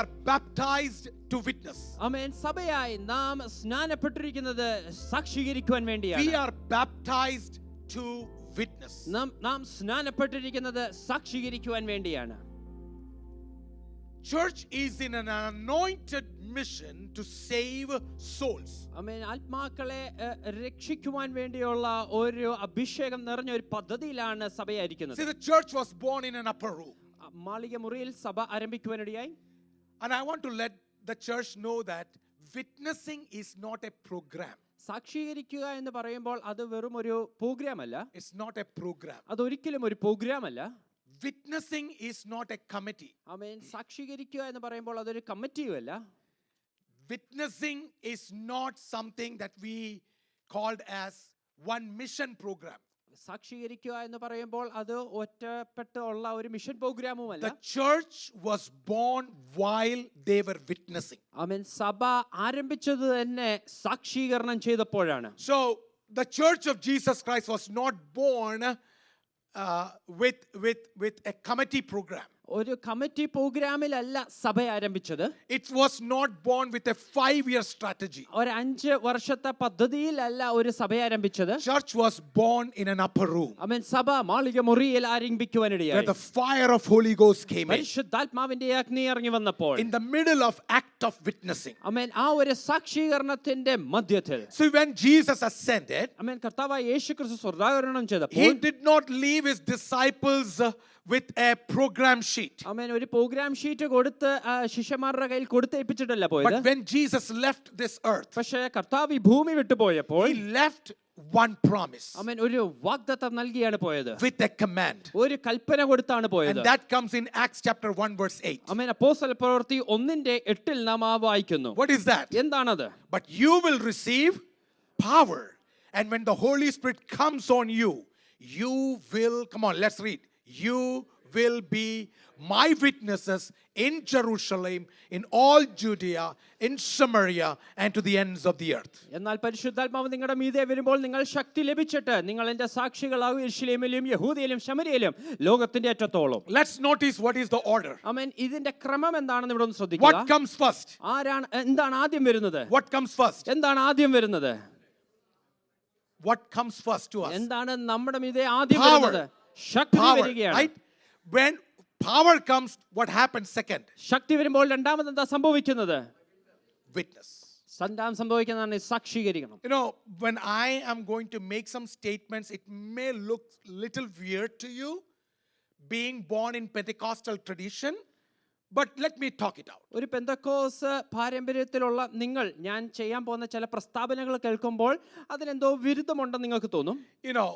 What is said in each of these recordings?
are baptized to witness. ആമേൻ. സഭയായി നാം സ്നാനപ്പെട്ടിരിക്കുന്നത് സാക്ഷീകരിക്കുവാൻ വേണ്ടിയാണ്. We are baptized to witness. നാം സ്നാനപ്പെട്ടിരിക്കുന്നത് സാക്ഷീകരിക്കുവാൻ വേണ്ടിയാണ്. Church is in an anointed mission to save souls. ആമേൻ. ആത്മാക്കളെ രക്ഷിക്കുവാൻ വേണ്ടിയുള്ള ഒരു അഭിഷേകം നിറഞ്ഞ ഒരു പദ്ധതിയിലാണ് സഭയായിരിക്കുന്നത്. See, the church was born in an upper room. മാളിക മുറിയിൽ സഭ ആരംഭിക്കുവാനിടയായി. And I want to let the church know that witnessing is not a program. സാക്ഷീകരിക്കുക എന്ന് പറയുമ്പോൾ അത് വെറും ഒരു പ്രോഗ്രാം അല്ല. It's not a program. അതൊരിക്കലും ഒരു പ്രോഗ്രാം അല്ല. Witnessing is not a committee. ആമേൻ. സാക്ഷീകരിക്കുക എന്ന് പറയുമ്പോൾ അതൊരു കമ്മിറ്റിയും അല്ല. Witnessing is not something that we called as one mission program. സാക്ഷീകരിക്കുക എന്ന് പറയുമ്പോൾ അത് ഒറ്റപ്പെട്ടുള്ള ഒരു മിഷൻ പ്രോഗ്രാമും അല്ല. The church was born while they were witnessing. ആമേൻ. സഭ ആരംഭിച്ചത് തന്നെ സാക്ഷീകരണം ചെയ്തപ്പോഴാണ്. So the church of Jesus Christ was not born with a committee program. ഒരു കമ്മിറ്റി പ്രോഗ്രാമിലല്ല സഭ ആരംഭിച്ചത്. It was not born with a 5-year strategy. ഒരു 5 വർഷത്തെ പദ്ധതിയിലല്ല ഒരു സഭ ആരംഭിച്ചത്. Church was born in an upper room. ആമേൻ. സഭ മാളിക മുറിയിൽ ആരംഭിക്കുവാനിടയായി. Where the fire of Holy Ghost came in. പരിശുദ്ധാത്മാവിന്റെ അഗ്നി ഇറങ്ങി വന്നപ്പോൾ. In the middle of act of witnessing. ആമേൻ. ആ ഒരു സാക്ഷീകരണത്തിന്റെ മധ്യത്തിൽ. So when Jesus ascended, ആമേൻ. കർത്താവായ യേശുക്രിസ്തു സ്വർഗ്ഗാരോഹണം ചെയ്തപ്പോൾ he did not leave his disciples with a program sheet. ആമേൻ. ഒരു പ്രോഗ്രാം ഷീറ്റ് കൊടുത്ത് ശിഷ്യന്മാരുടെ കയ്യിൽ കൊടുത്തേൽപ്പിച്ചിട്ടല്ല പോയത്. But when Jesus left this earth, പക്ഷേ കർത്താവ് ഈ ഭൂമി വിട്ടുപോയപ്പോൾ he left one promise. ആമേൻ. ഒരു വാഗ്ദത്തം നൽകിയാണ് പോയത്. With a command. ഒരു കൽപ്പന കൊടുത്താണ് പോയത്. And that comes in Acts chapter 1 verse 8. ആമേൻ. അപ്പോസ്തല പ്രവൃത്തി 1:8 നാം ആ വായിക്കുന്നു. What is that? എന്താണത്? But you will receive power, and when the Holy Spirit comes on you, you will, come on, let's read. You will be my witnesses in Jerusalem, in all Judea, in Samaria, and to the ends of the earth. എന്നാൽ പരിശുദ്ധാത്മാവ് നിങ്ങളുടെ മീതെ വരുമ്പോൾ നിങ്ങൾ ശക്തി ലഭിച്ചിട്ട് നിങ്ങൾ എൻ്റെ സാക്ഷികളാകും യെരൂശലേമിലും യഹൂദയിലും ശമര്യയിലും ലോകത്തിന്റെ അറ്റത്തോളം. Let's notice what is the order. ആമേൻ. ഇതിന്റെ ക്രമം എന്താണെന്ന് ഇവിടെ ഒന്ന് ശ്രദ്ധിക്കുക. What comes first? എന്താണ് ആദ്യം വരുന്നത്? What comes first? എന്താണ് ആദ്യം വരുന്നത്? What comes first to us? എന്താണ് നമ്മുടെ മീതെ ആദ്യം Power. വരുന്നത്? ശക്തി വരികയാണ്. Right? When power comes, what happens second? ശക്തി വരുമ്പോൾ രണ്ടാമത് എന്താ സംഭവിക്കുന്നത്? Witness. സംഭവിക്കുന്നതാണ് സാക്ഷീകരിക്കണം. You know, when I am going to make some statements, it may look little weird to you, being born in Pentecostal tradition, but let me talk it out. ഒരു പെന്തക്കോസ് പാരമ്പര്യത്തിലുള്ള നിങ്ങൾ ഞാൻ ചെയ്യാൻ പോകുന്ന ചില പ്രസ്താവനകൾ കേൾക്കുമ്പോൾ അതിനെന്തോ വിരുദ്ധമുണ്ടെന്ന് നിങ്ങൾക്ക് തോന്നും. You know,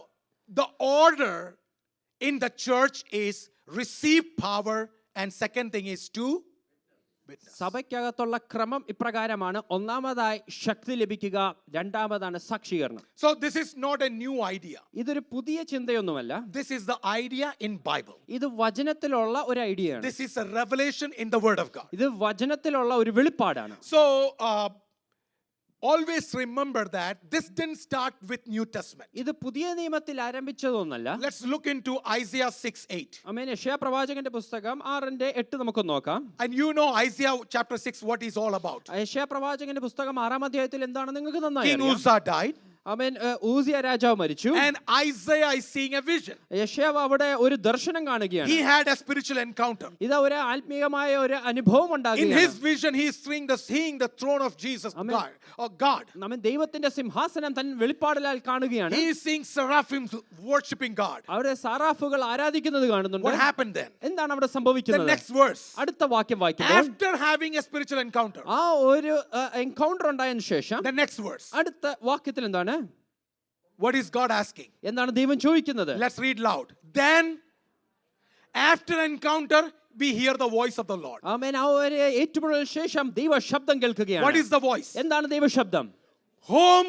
the order in the church is receive power, and second thing is to witness. സഭയ്ക്കകത്തുള്ള ക്രമം ഇപ്രകാരമാണ്. ഒന്നാമതായി ശക്തി ലഭിക്കുക, രണ്ടാമതാണ് സാക്ഷീകരണം. So this is not a new idea. ഇതൊരു പുതിയ ചിന്തയൊന്നുമല്ല. This is the idea in Bible. ഇത് വചനത്തിലുള്ള ഒരു ഐഡിയയാണ്. This is a revelation in the Word of God. ഇത് വചനത്തിലുള്ള ഒരു വെളിപ്പാടാണ്. So always remember that this didn't start with New Testament. ഇത് പുതിയ നിയമത്തിൽ ആരംഭിച്ചതൊന്നല്ല. Let's look into Isaiah 6:8. ആമേൻ. യെശയ്യാ പ്രവാചകന്റെ പുസ്തകം 6:8 നമുക്ക് നോക്കാം. And you know Isaiah chapter 6 what is all about. യെശയ്യാ പ്രവാചകന്റെ പുസ്തകം 6-ാം അധ്യായത്തിൽ എന്താണ് നിങ്ങൾക്ക് നന്നായി King അറിയാം. Uzzah died. ആമേൻ. ഊസിയ രാജാവ് മരിച്ചു. And Isaiah is seeing a vision. യെശയ്യാവ് അവിടെ ഒരു ദർശനം കാണുകയാണ്. He had a spiritual encounter. ഇത് ഒരു ആത്മീയമായ ഒരു അനുഭവം In ഉണ്ടാകുകയാണ്. his vision he is seeing the throne of Jesus, God. ആമേൻ. ദൈവത്തിന്റെ സിംഹാസനം തൻ വെളിപ്പാടലാൽ കാണുകയാണ്. He is seeing seraphim worshiping God. അവിടെ സാറാഫുകൾ ആരാധിക്കുന്നത് കാണുന്നുണ്ട്. What happened then? എന്താണ് അവിടെ The സംഭവിക്കുന്നത്? next verse. അടുത്ത വാക്യം വായിക്കുമ്പോൾ After having a spiritual encounter. ആ ഒരു എൻകൗണ്ടർ ഉണ്ടായതിനു ശേഷം The next verse. അടുത്ത വാക്യത്തിൽ എന്താണ്? What is God asking? എന്താണ് ദൈവം ചോദിക്കുന്നത്? Let's read loud. Then after encounter we hear the voice of the Lord. ആമേൻ. ആ ഒരു ഏറ്റുമുട്ടലിന് ശേഷം ദൈവ ശബ്ദം കേൾക്കുകയാണ്. What is the voice? എന്താണ് ദൈവ ശബ്ദം? Whom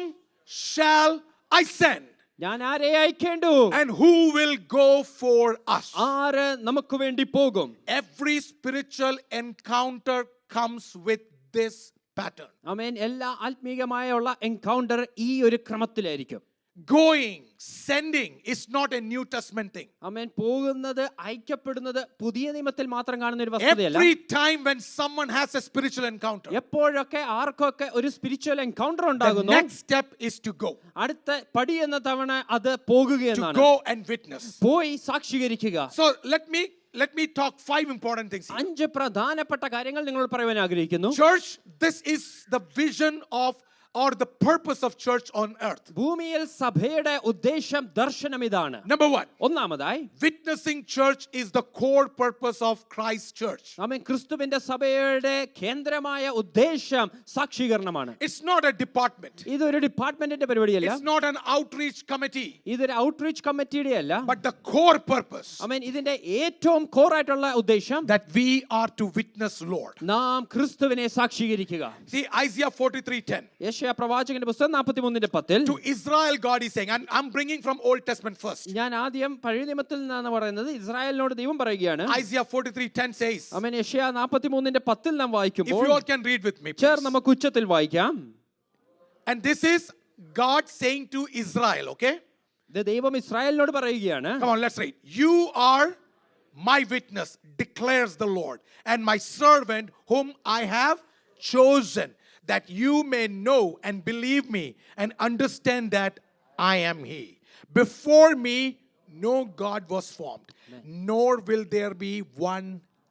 shall I send? ഞാൻ ആരെ അയക്കേണ്ടു? And who will go for us? ആര് നമുക്ക് വേണ്ടി പോകും? Every spiritual encounter comes with this pattern. ആമേൻ. എല്ലാ ആത്മീയമായുള്ള എൻകൗണ്ടർ ഈ ഒരു ക്രമത്തിലായിരിക്കും. going, sending is not a New Testament thing. ആമേൻ പോകുന്നത് അയക്കപ്പെടുന്നത് പുതിയ നിയമത്തിൽ മാത്രം കാണുന്ന ഒരു വസ്തുതയല്ല. Every time when someone has a spiritual encounter, എപ്പോഴൊക്കെ ആർക്കൊക്കെ ഒരു സ്പിരിച്വൽ എൻകൗണ്ടർ the ഉണ്ടാകുന്നു, next step is to go. അടുത്ത പടി എന്ന തവണ അത് പോകുക To എന്നാണ്. go and witness. പോയി സാക്ഷീകരിക്കുക. So let me talk 5 important things here. 5 പ്രധാനപ്പെട്ട കാര്യങ്ങൾ നിങ്ങളോട് പറയാൻ ആഗ്രഹിക്കുന്നു. Church, this is the vision of or the purpose of church on earth. ഭൂമിയിൽ സഭയുടെ ഉദ്ദേശം ദർശനം ഇതാണ്. Number 1, ഒന്നാമതായി witnessing church is the core purpose of Christ's church. ആമേൻ ക്രിസ്തുവിന്റെ സഭയുടെ കേന്ദ്രമായ ഉദ്ദേശം സാക്ഷീകരണമാണ്. It's not a department. ഇതൊരു ഡിപ്പാർട്ട്മെന്റിന്റെ പരിപാടിയല്ല. It's not an outreach committee. ഇതൊരു ഔട്ട്റീച്ച് കമ്മിറ്റിയുടെ അല്ല. But the core purpose ആമേൻ ഇതിന്റെ ഏറ്റവും കോർ ആയിട്ടുള്ള ഉദ്ദേശം that we are to witness Lord. നാം ക്രിസ്തുവിനെ സാക്ഷീകരിക്കുക. See Isaiah 43:10. യെശയ്യാ പ്രവാചകന്റെ പുസ്തകം 43:10. To Israel God is saying, and I'm bringing from Old Testament first. ഞാൻ ആദ്യം പഴയ നിയമത്തിൽ നിന്നാണ് പറയുന്നത്. ഇസ്രായേലിനോട് ദൈവം പറയുകയാണ്. Isaiah 43:10 says, ആമേൻ യെശയ്യാ 43:10 നാം if വായിക്കുമ്പോൾ you all can read with me, ചേർന്ന് please. നമുക്ക് ഉച്ചത്തിൽ വായിക്കാം. And this is God saying to Israel, okay? ഇത് ദൈവം ഇസ്രായേലിനോട് പറയുകയാണ്. Come on, let's read. You are my witness, declares the Lord, and my servant whom I have chosen, that you may know and believe me and understand that I am He. Before me, no God was formed, nor will there be one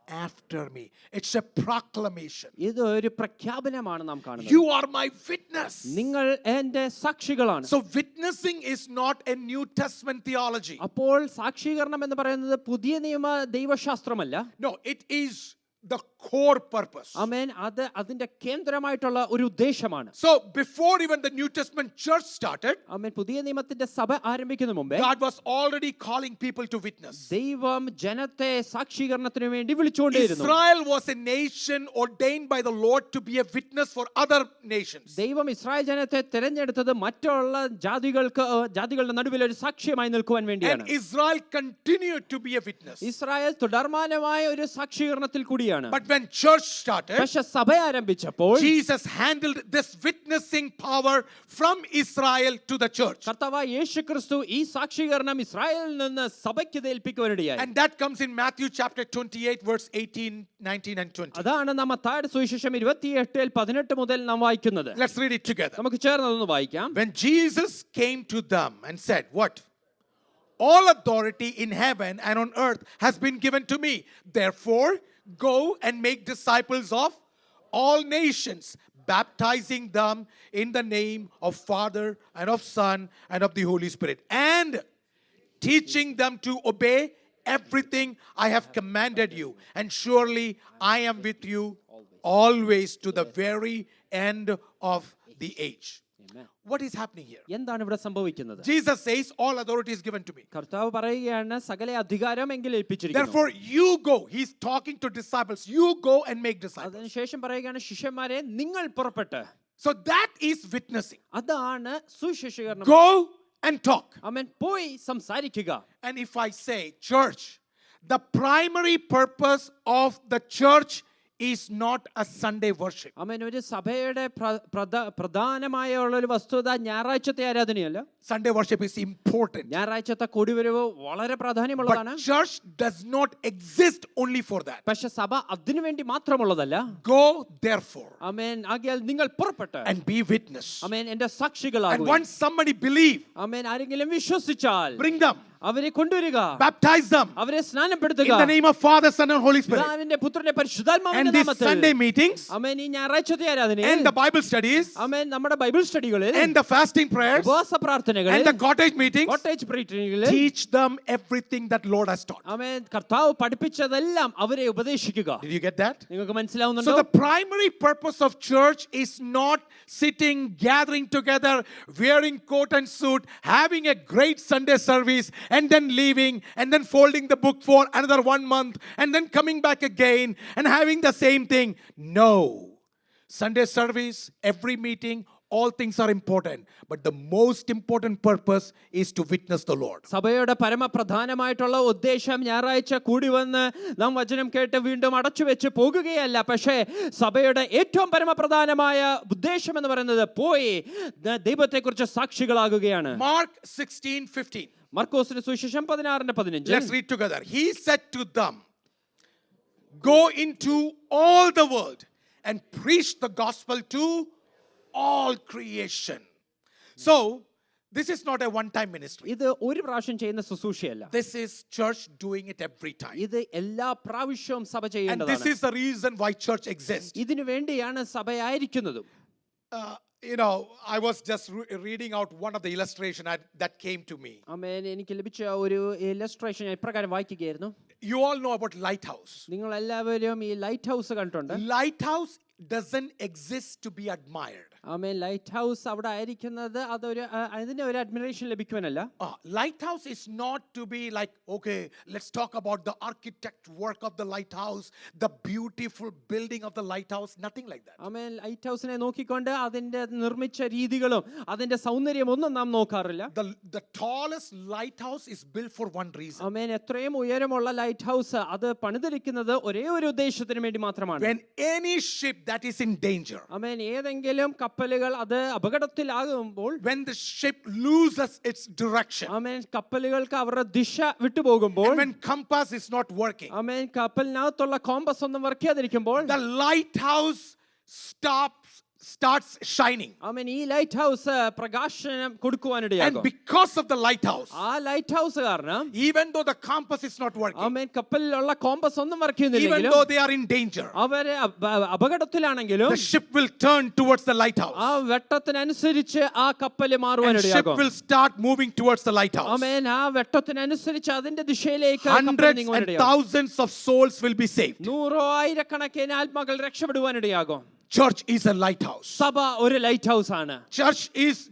after me. It's a proclamation. ഇത് ഒരു പ്രഖ്യാപനമാണ് നാം കാണുന്നത്. You are my witness. നിങ്ങൾ എന്റെ സാക്ഷികളാണ്. So witnessing is not a New Testament theology. അപ്പോൾ സാക്ഷീകരണം എന്ന് പറയുന്നത് പുതിയ നിയമ ദൈവശാസ്ത്രമല്ല. No, it is the core purpose. ആമേൻ അത് അതിന്റെ കേന്ദ്രമായിട്ടുള്ള ഒരു ഉദ്ദേശമാണ്. So before even the New Testament church started, ആമേൻ പുതിയ നിയമത്തിന്റെ സഭ ആരംഭിക്കുന്ന മുമ്പേ God was already calling people to witness. ദൈവം ജനത്തെ സാക്ഷീകരണത്തിന് വേണ്ടി വിളിച്ചുകൊണ്ടിരുന്നു. Israel was a nation ordained by the Lord to be a witness for other nations. ദൈവം ഇസ്രായേൽ ജനത്തെ തിരഞ്ഞെടുത്തത് മറ്റുള്ള ജാതികളുടെ നടുവിൽ ഒരു സാക്ഷ്യമായി നിൽക്കുവാൻ And വേണ്ടിയാണ്. Israel continued to be a witness. Israel തുടർമാനമായ ഒരു സാക്ഷീകരണത്തിൽ കൂടിയാണ്. But when church started, പക്ഷെ സഭ ആരംഭിച്ചപ്പോൾ Jesus handled this witnessing power from Israel to the church. കർത്താവായ യേശുക്രിസ്തു ഈ സാക്ഷീകരണം ഇസ്രായേലിൽ നിന്ന് സഭയ്ക്ക് ഏൽപ്പിക്കുവാനിടയായി. And that comes in Matthew chapter 28 verse 18, 19 and 20. അതാണ് നാം മത്തായിയുടെ സുവിശേഷം 28-18 മുതൽ നാം വായിക്കുന്നത്. Let's read it together. നമുക്ക് ചേർന്ന് അതൊന്ന് വായിക്കാം. When Jesus came to them and said, what? All authority in heaven and on earth has been given to me. Therefore, go and make disciples of all nations, baptizing them in the name of Father and of Son and of the Holy Spirit, and teaching them to obey everything I have commanded you. And surely I am with you always to the very end of the age. What is happening here? എന്താണ് ഇവിടെ സംഭവിക്കുന്നത്? Jesus says, all authority is given to me. കർത്താവ് പറയുകയാണ് സകല അധികാരം എങ്കിൽ ഏൽപ്പിച്ചിരിക്കുന്നു. Therefore, you go. He's talking to disciples. You go and make disciples. അതിനുശേഷം പറയുകയാണ് ശിഷ്യന്മാരെ നിങ്ങൾ പുറപ്പെട്ട്. So that is witnessing. അതാണ് സുവിശേഷീകരണം. Go and talk. ആമേൻ പോയി സംസാരിക്കുക. And if I say, church, the primary purpose of the church is not a Sunday worship. ആമേൻ ഒരു സഭയുടെ പ്രധാനമായ ഒരു വസ്തുത ഞായറാഴ്ചത്തെ ആരാധനയല്ല. Sunday worship is important. ഞായറാഴ്ചത്തെ കൊടിവരവ് വളരെ പ്രാധാന്യമുള്ളതാണ്. But church does not exist only for that. പക്ഷെ സഭ അതിനു വേണ്ടി മാത്രമുള്ളതല്ല. Go therefore. ആമേൻ ആകയാൽ നിങ്ങൾ പുറപ്പെട്ട്. And be witness. ആമേൻ എന്റെ And സാക്ഷികളാകുക. once somebody believe, ആമേൻ ആരെങ്കിലും വിശ്വസിച്ചാൽ bring them. അവരെ കൊണ്ടുവരിക. Baptize them. അവരെ സ്നാനപ്പെടുത്തുക. In the name of Father, Son and Holy Spirit. പിതാവിന്റെ പുത്രന്റെ പരിശുദ്ധാത്മാവിന്റെ And these നാമത്തിൽ. Sunday meetings, ആമേൻ ഈ ഞായറാഴ്ചത്തെ ആരാധനയിൽ and the Bible studies, ആമേൻ നമ്മുടെ Bible സ്റ്റഡികളിൽ and the fasting prayers, ഉപവാസ പ്രാർത്ഥനകളിൽ and the cottage meetings, cottage മീറ്റിംഗുകളിൽ teach them everything that Lord has taught. Amen കർത്താവ് പഠിപ്പിച്ചതെല്ലാം അവരെ ഉപദേശിക്കുക. Did you get that? നിങ്ങൾക്ക് So മനസ്സിലാവുന്നുണ്ടോ? the primary purpose of church is not sitting, gathering together, wearing coat and suit, having a great Sunday service, and then leaving, and then folding the book for another 1 month, and then coming back again and having the same thing. No. Sunday service, every meeting, all things are important, but the most important purpose is to witness the Lord. സഭയുടെ പരമപ്രധാനമായിട്ടുള്ള ഉദ്ദേശം ഞായറാഴ്ച കൂടി വന്ന് നാം വചനം കേട്ട് വീണ്ടും അടച്ചു വെച്ച് പോകുകയല്ല, പക്ഷേ സഭയുടെ ഏറ്റവും പരമപ്രധാനമായ ഉദ്ദേശം എന്ന് പറയുന്നത് പോയി ദൈവത്തെക്കുറിച്ച് സാക്ഷികളാകുകയാണ്. Mark 16:15. മർക്കോസിന്റെ സുവിശേഷം 16:15. Let's read together. He said to them, go into all the world and preach the gospel to all creation. So, this is not a one-time ministry. ഇത് ഒരു പ്രാവശ്യം ചെയ്യുന്ന ശുശ്രൂഷയല്ല. This is church doing it every time. ഇത് എല്ലാ പ്രാവശ്യവും സഭ And this ചെയ്യേണ്ടതാണ്. is the reason why church exists. ഇതിനു വേണ്ടിയാണ് സഭയായിരിക്കുന്നതും. I was just reading out one of the illustration that came to me. ആമേൻ. എനിക്ക് ലഭിച്ച ഒരു ഇല്ലസ്ട്രേഷൻ ഞാൻ ഇപ്രകാരം വായിക്കുകയായിരുന്നു. You all know about lighthouse. നിങ്ങൾ എല്ലാവരും ഈ ലൈറ്റ് ഹൗസ് കണ്ടിട്ടുണ്ട്. Lighthouse doesn't exist to be admired. Amen. Light house അവിടെ ആയിരിക്കുന്നത് അതൊരു അതിന് ഒരു admiration ലഭിക്കുവാനല്ല. Lighthouse is not to be like, okay, let's talk about the architect work of the lighthouse, the beautiful building of the lighthouse, nothing like that. Amen. ലൈറ്റ് ഹൗസിനെ നോക്കിക്കൊണ്ട് അതിന്റെ നിർമ്മിച്ച രീതികളും അതിന്റെ സൗന്ദര്യം ഒന്നും നാം നോക്കാറില്ല. The tallest lighthouse is built for one reason. ആമേൻ. എത്രയും ഉയരമുള്ള ലൈറ്റ് ഹൗസ് അത് പണിതിരിക്കുന്നത് ഒരേ ഒരു ഉദ്ദേശത്തിന് വേണ്ടി മാത്രമാണ്. When any ship that is in danger, ആമേൻ. ഏതെങ്കിലും കപ്പലുകൾ അത് അപകടത്തിലാകുമ്പോൾ, when the ship loses its direction, ആമേൻ, കപ്പലുകൾക്ക് അവരുടെ ദിശ വിട്ടുപോകുമ്പോൾ, and when compass is not working, amen, കപ്പലിനകത്തുള്ള കോമ്പസ് ഒന്നും വർക്ക് ചെയ്യാതിരിക്കുമ്പോൾ, the lighthouse starts shining. Amen, ഈ ലൈറ്റ് ഹൗസ് പ്രകാശനം And കൊടുക്കുവാനിടയാകും. because of the lighthouse, ആ ലൈറ്റ് ഹൗസ് കാരണം, even though the compass is not working, amen, കപ്പലിലുള്ള compass ഒന്നും വർക്ക് even ചെയ്യുന്നില്ലെങ്കിലും, though they are in danger, അവരെ അപകടത്തിലാണെങ്കിലും, the ship will turn towards the lighthouse. ആ വെട്ടത്തിനനുസരിച്ച് ആ കപ്പല് And ship മാറുവാനിടയാകും. will start moving towards the lighthouse. ആമേൻ. ആ വെട്ടത്തിനനുസരിച്ച് അതിന്റെ ദിശയിലേക്ക് കപ്പൽ Hundreds and നീങ്ങുവാനിടയാകും. thousands of souls will be saved. 100,000 ആത്മാക്കൾ രക്ഷപ്പെടുവാനിടയാകും. Church is a lighthouse. സഭ ഒരു ലൈറ്റ് ഹൗസ് ആണ്.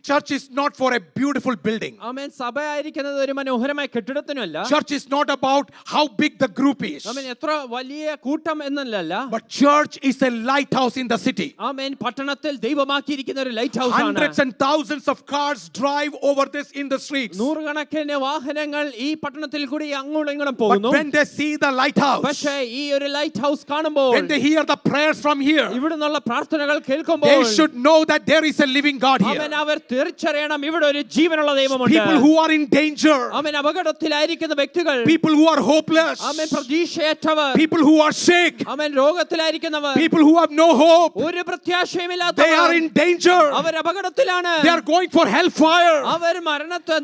Church is not for a beautiful building. ആമേൻ. സഭ ആയിരിക്കുന്നത് ഒരു മനോഹരമായ കെട്ടിടത്തിനല്ല. Church is not about how big the group is. ആമേൻ. എത്ര വലിയ കൂട്ടം എന്നല്ല. But church is a lighthouse in the city. ആമേൻ. പട്ടണത്തിൽ ദൈവമാക്കിയിരിക്കുന്ന ഒരു ലൈറ്റ് ഹൗസ് ആണ്. Hundreds and thousands of cars drive over this in the streets. നൂറുകണക്കിന് വാഹനങ്ങൾ ഈ പട്ടണത്തിൽ കൂടി അങ്ങോട്ടും ഇങ്ങോട്ടും But പോകുന്നു. when they see the lighthouse, പക്ഷേ ഈ ഒരു ലൈറ്റ് ഹൗസ് കാണുമ്പോൾ, when they hear the prayers from here, ഇവിടുന്നുള്ള പ്രാർത്ഥനകൾ കേൾക്കുമ്പോൾ, they should know that there is a living God here. ആമേൻ, അവർ തിരിച്ചറിയണം ഇവിടെ ഒരു ജീവനുള്ള ദൈവമുണ്ട്. People who are in danger, ആമേൻ, അപകടത്തിലായിരിക്കുന്ന വ്യക്തികൾ, people who are hopeless, amen, പ്രതീക്ഷയറ്റവർ, people who are sick, amen, രോഗത്തിലായിരിക്കുന്നവർ, people who have no hope, ഒരു പ്രത്യാശയുമില്ലാത്തവർ, they are in danger. അവർ അപകടത്തിലാണ്. They are going for hellfire. അവർ മരണത്തെ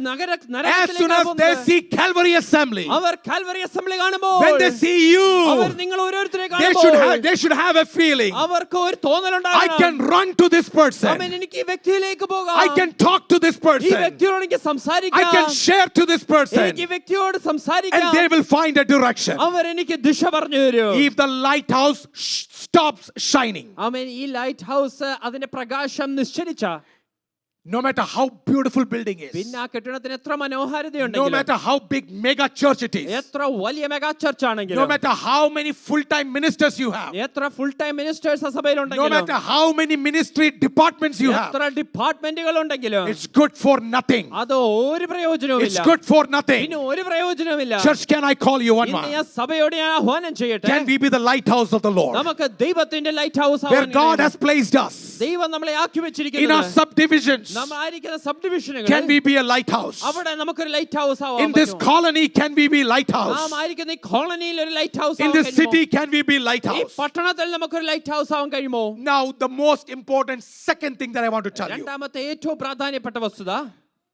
As soon as they see Calvary Assembly, അവർ Calvary Assembly കാണുമ്പോൾ, when they see you, അവർ നിങ്ങൾ ഓരോരുത്തരെ they കാണുമ്പോൾ, should have a feeling. അവർക്ക് ഒരു തോന്നലുണ്ടാകണം. I can run to this person. ആമേൻ, എനിക്ക് ഈ വ്യക്തിയിലേക്ക് പോകാം. I can talk to this ഈ person. വ്യക്തിയോട് എനിക്ക് I സംസാരിക്കാം. can share to this person. എനിക്ക് ഈ വ്യക്തിയോട് And സംസാരിക്കാം. they will find a direction. അവർ എനിക്ക് ദിശ പറഞ്ഞു തരും. If the lighthouse stops shining, amen, ഈ ലൈറ്റ് ഹൗസ് അതിന്റെ പ്രകാശം നിശ്ചലിച്ച, no matter how beautiful building is, പിന്നെ ആ കെട്ടിടത്തിന് എത്ര no മനോഹാരിതയുണ്ടെങ്കിലും, matter how big mega church it is, എത്ര വലിയ മെഗാ ചർച്ച് no ആണെങ്കിലും, matter how many full-time ministers you have, എത്ര full time ministers no സഭയിലുണ്ടെങ്കിലും, matter how many ministry departments you have, എത്ര ഡിപ്പാർട്ട്മെന്റുകൾ ഉണ്ടെങ്കിലും, it's good for nothing. അത് ഒരു It's പ്രയോജനവുമില്ല. good for nothing. പിന്നെ ഒരു പ്രയോജനവുമില്ല. Church, can I call you one ഇന്ന് more? ഞാൻ സഭയോട് ഞാൻ ആഹ്വാനം ചെയ്യട്ടെ, Can we be the lighthouse of the Lord, നമുക്ക് ദൈവത്തിന്റെ light house where God has placed us ദൈവം നമ്മളെ ആക്കി in our വെച്ചിരിക്കുന്നത്, subdivisions? നമ്മൾ ആയിരിക്കുന്ന സബ് ഡിവിഷനുകൾ, Can we be a lighthouse? അവിടെ നമുക്കൊരു ലൈറ്റ് ഹൗസ് ആവാൻ In this പറ്റുമോ? colony, can we be lighthouse? നാം ആയിരിക്കുന്ന ഈ കോളനിയിൽ ഒരു ലൈറ്റ് ഹൗസ് In ആവാൻ this കഴിയുമോ? city, can we be ഈ lighthouse? പട്ടണത്തിൽ നമുക്കൊരു ലൈറ്റ് ഹൗസ് ആവാൻ കഴിയുമോ? Now, the most important second thing that I want to tell you, രണ്ടാമത്തെ ഏറ്റവും പ്രാധാന്യപ്പെട്ട വസ്തുത,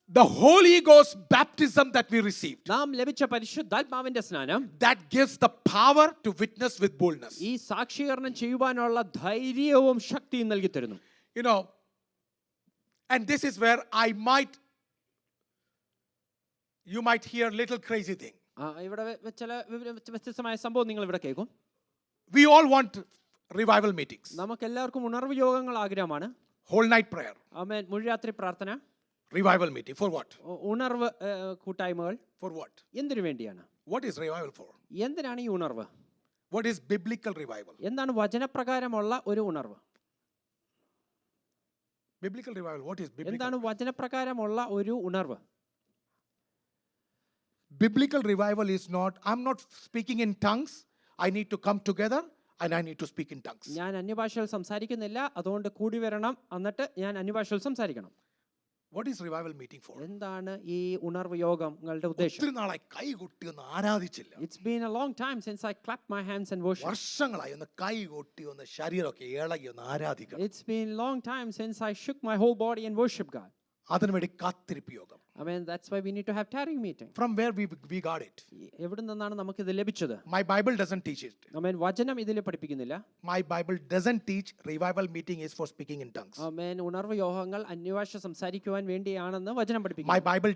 the Holy Ghost baptism that we received, നാം ലഭിച്ച പരിശുദ്ധാത്മാവിന്റെ സ്നാനം, that gives the power to witness with boldness. ഈ സാക്ഷീകരണം ചെയ്യുവാനുള്ള ധൈര്യവും ശക്തിയും നൽകി തരുന്നു. You know, and this is where you might hear little crazy thing. ഇവിടെ ചില വ്യത്യസ്തമായ സംഭവം നിങ്ങൾ ഇവിടെ കേൾക്കും. We all want revival meetings, നമുക്ക് എല്ലാവർക്കും ഉണർവ് യോഗങ്ങൾ ആഗ്രഹമാണ്. whole night prayer, ആമേൻ. മുഴുരാത്രി പ്രാർത്ഥന, revival meeting. For what? ഉണർവ് കൂട്ടായ്മകൾ. For what? എന്തിനു വേണ്ടിയാണ്? What is revival for? എന്തിനാണ് ഈ ഉണർവ്? What is biblical revival? എന്താണ് വചനപ്രകാരമുള്ള ഒരു ഉണർവ്? Biblical revival. What is biblical? എന്താണ് വചനപ്രകാരമുള്ള ഒരു ഉണർവ്? Biblical revival is not, I'm not speaking in tongues. I need to come together and I need to speak in tongues. ഞാൻ അന്യഭാഷകൾ സംസാരിക്കുന്നില്ല, അതുകൊണ്ട് കൂടി വരണം, എന്നിട്ട് ഞാൻ അന്യഭാഷകൾ സംസാരിക്കണം. What is revival meeting for? എന്താണ് ഈ ഉണർവ് യോഗങ്ങളുടെ ഉദ്ദേശം? ഒത്തിരി നാളായി കൈ കൊട്ടി ഒന്ന് ആരാധിച്ചില്ല. It's been a long time since I clapped my hands and worshiped. വർഷങ്ങളായി ഒന്ന് കൈ കൊട്ടി ഒന്ന് ശരീരമൊക്കെ ഇളകി ഒന്ന് ആരാധിക്കണം. It's been a long time since I shook my whole body and worshiped God. അതിനുവേണ്ടി കാത്തിരിപ്പ് യോഗം. I mean, that's why we need to have tarrying meeting. From where we got it? എവിടെ നിന്നാണ് നമുക്ക് ഇത് ലഭിച്ചത്? My Bible doesn't teach it. I mean, വചനം ഇതിൽ പഠിപ്പിക്കുന്നില്ല. My Bible doesn't teach revival meeting is for speaking in tongues. I mean, ഉണർവ് യോഗങ്ങൾ അന്യഭാഷ സംസാരിക്കുവാൻ വേണ്ടിയാണെന്ന് വചനം My പഠിപ്പിക്കുന്നു. Bible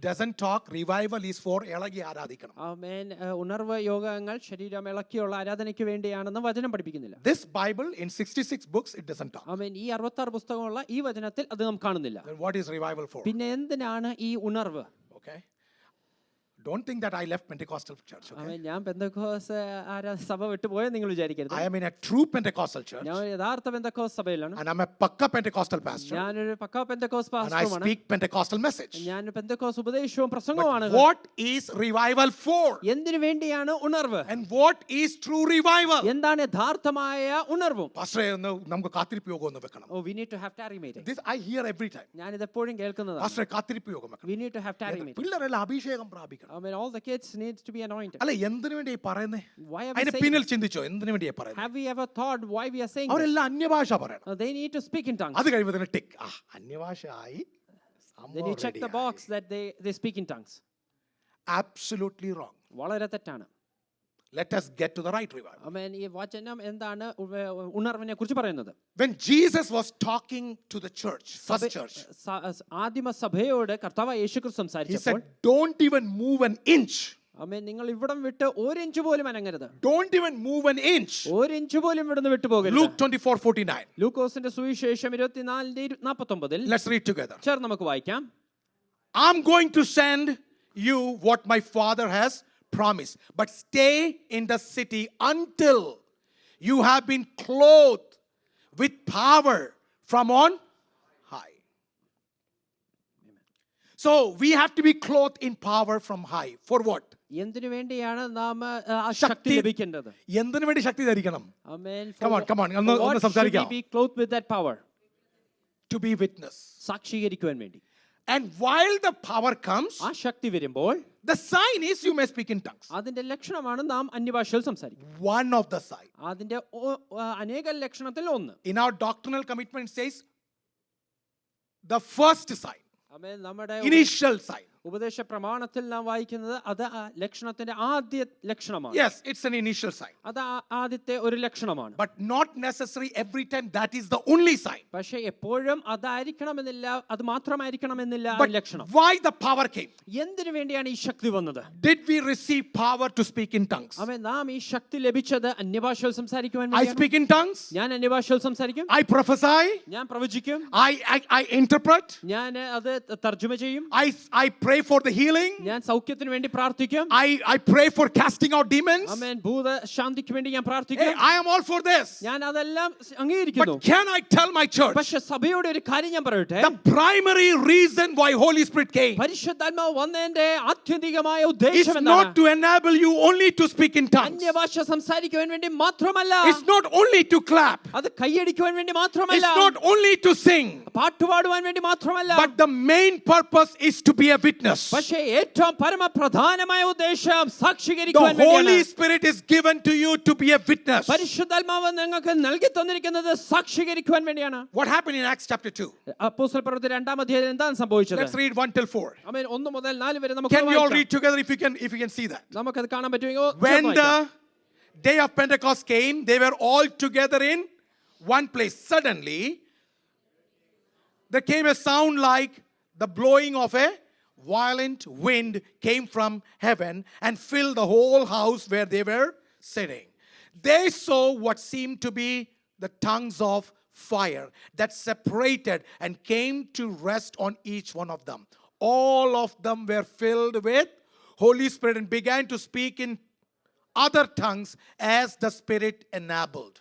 doesn't talk revival is for ഇളകി ആരാധിക്കണം. I mean, ഉണർവ് യോഗങ്ങൾ ശരീരം ഇളക്കിയുള്ള ആരാധനയ്ക്ക് വേണ്ടിയാണെന്ന് വചനം പഠിപ്പിക്കുന്നില്ല. This Bible in 66 books it doesn't talk. I mean, ഈ 66 പുസ്തകമുള്ള ഈ വചനത്തിൽ അത് നാം കാണുന്നില്ല. Then what is revival for? പിന്നെ എന്തിനാണ് ഈ ഉണർവ്? Okay. Don't think that I left Pentecostal church. I Okay. mean, ഞാൻ പെന്തക്കോസ് സഭ വിട്ടുപോയെന്ന് നിങ്ങൾ വിചാരിക്കരുത്. I am in a true Pentecostal church ഞാൻ ഒരു യഥാർത്ഥ പെന്തക്കോസ് സഭയിലാണ്. and I'm a pakka Pentecostal pastor ഞാനൊരു പക്കാ പെന്തക്കോസ് and I പാസ്റ്ററുമാണ്. speak Pentecostal message. ഞാൻ പെന്തക്കോസ് ഉപദേശവും പ്രസംഗവുമാണ്. But what is revival for? എന്തിനു വേണ്ടിയാണ് ഉണർവ്? And what is true revival? എന്താണ് യഥാർത്ഥമായ ഉണർവും? Pastor ഒന്ന് നമുക്ക് കാത്തിരിപ്പ് യോഗം ഒന്ന് വെക്കണം. Oh, we need to have tarry meeting. This I hear every time. ഞാൻ ഇത് എപ്പോഴും കേൾക്കുന്നതാണ്. Pastor കാത്തിരിപ്പ് യോഗം വെക്കണം. We need to have tarry meeting. പിള്ളേരെല്ലാം അഭിഷേകം പ്രാപിക്കണം. I mean, all the kids needs to be anointed. അല്ല എന്തിനു വേണ്ടി പറയുന്നേ? Why are we അതിന്റെ saying? പിന്നിൽ ചിന്തിച്ചോ എന്തിനു വേണ്ടിയാ പറയുന്നത്? Have we ever thought why we are saying this? അവരെല്ലാം അന്യഭാഷ പറയണം. They need to speak in tongues. അത് കഴിയുമ്പോൾ ടിക്ക് അന്യഭാഷ ആയി. Then you check the box that they speak in tongues. Absolutely wrong. വളരെ തെറ്റാണ്. Let us get to the right revival. I mean, ഈ വചനം എന്താണ് ഉണർവിനെ കുറിച്ച് പറയുന്നത്? When Jesus was talking to the church, first church, ആദിമ സഭയോട് കർത്താവ് യേശുക്രിസ്തു he സംസാരിച്ചപ്പോൾ, said, don't even move an inch. I mean, നിങ്ങൾ ഇവിടം വിട്ട് ഒരു ഇഞ്ച് പോലും അനങ്ങരുത്. Don't even move an inch. ഒരു ഇഞ്ച് പോലും ഇവിടുന്ന് വിട്ടുപോകരുത്. Luke 24:49. ലൂക്കോസിന്റെ സുവിശേഷം 24:49. Let's read together. ചേർന്ന് നമുക്ക് വായിക്കാം. I'm going to send you what my Father has promised, but stay in the city until you have been clothed with power from on high. So we have to be clothed in power from high. For what? എന്തിനു വേണ്ടിയാണ് നാം ആ ശക്തി ലഭിക്കേണ്ടത്? എന്തിനു വേണ്ടി ശക്തി ധരിക്കണം? Amen. Come on. ഒന്ന് സംസാരിക്കാം. Be clothed with that power. To be witness. സാക്ഷീകരിക്കുവാൻ വേണ്ടി. And while the power comes, ആ ശക്തി വരുമ്പോൾ the sign is you may speak in tongues. അതിന്റെ ലക്ഷണമാണ് നാം അന്യഭാഷയിൽ സംസാരിക്കും. One of the sign. അതിന്റെ അനേക ലക്ഷണത്തിൽ ഒന്ന്. In our doctrinal commitment says the first sign. Amen. നമ്മുടെ Initial sign. ഉപദേശ പ്രമാണത്തിൽ നാം വായിക്കുന്നത് അത് ആ ലക്ഷണത്തിന്റെ ആദ്യ ലക്ഷണമാണ്. Yes, it's an initial sign. അത് ആദ്യത്തെ ഒരു ലക്ഷണമാണ്. But not necessary every time that is the only sign. പക്ഷേ എപ്പോഴും അതായിരിക്കണമെന്നില്ല, അത് മാത്രമായിരിക്കണമെന്നില്ല ആ But ലക്ഷണം. why the power came? എന്തിനു വേണ്ടിയാണ് ഈ ശക്തി വന്നത്? Did we receive power to speak in tongues? അവൻ നാം ഈ ശക്തി ലഭിച്ചത് അന്യഭാഷയിൽ സംസാരിക്കുവാൻ I വേണ്ടിയാണ്. speak in tongues. ഞാൻ അന്യഭാഷയിൽ സംസാരിക്കും. I prophesy. ഞാൻ പ്രവചിക്കും. I interpret. ഞാൻ അത് തർജ്ജമ ചെയ്യും. I pray for the healing. ഞാൻ സൗഖ്യത്തിന് വേണ്ടി പ്രാർത്ഥിക്കും. I pray for casting out demons. ആമേൻ. ഭൂതശാന്തിക്ക് വേണ്ടി ഞാൻ Hey, പ്രാർത്ഥിക്കും. I am all for this. ഞാൻ അതെല്ലാം അംഗീകരിക്കുന്നു. But can I tell my church പക്ഷെ സഭയോട് ഒരു കാര്യം ഞാൻ പറയട്ടെ? the primary reason why Holy Spirit came പരിശുദ്ധാത്മാവ് വന്നതിന്റെ ആത്യന്തികമായ ഉദ്ദേശം is എന്താണ്? not to enable you only to speak in tongues. അന്യഭാഷ സംസാരിക്കുവാൻ വേണ്ടി മാത്രമല്ല. It's not only to clap. അത് കൈയടിക്കുവാൻ വേണ്ടി മാത്രമല്ല. It's not only to sing. പാട്ടുപാടുവാൻ വേണ്ടി മാത്രമല്ല. But the main purpose is to be a witness. പക്ഷേ ഏറ്റവും പരമപ്രധാനമായ ഉദ്ദേശം The സാക്ഷികരിക്കുവാൻ Holy വേണ്ടിയാണ്. Spirit is given to you to be a witness. പരിശുദ്ധാത്മാവ് നിങ്ങൾക്ക് നൽകി തന്നിരിക്കുന്നത് സാക്ഷികരിക്കുവാൻ വേണ്ടിയാണ്. What happened in Acts chapter 2? അപ്പോസ്തല പ്രവൃത്തി 2-ാം അധ്യായത്തിൽ എന്താണ് സംഭവിച്ചത്? Let's read 1 till 4. ആമേൻ. 1 മുതൽ 4 വരെ നമുക്ക് Can we all വായിക്കാം. read together if you can see that? നമുക്കത് കാണാൻ പറ്റുമെങ്കിൽ When the day of Pentecost came, they were all together in one place. Suddenly, there came a sound like the blowing of a violent wind came from heaven and filled the whole house where they were sitting. They saw what seemed to be the tongues of fire that separated and came to rest on each one of them. All of them were filled with Holy Spirit and began to speak in other tongues as the Spirit enabled.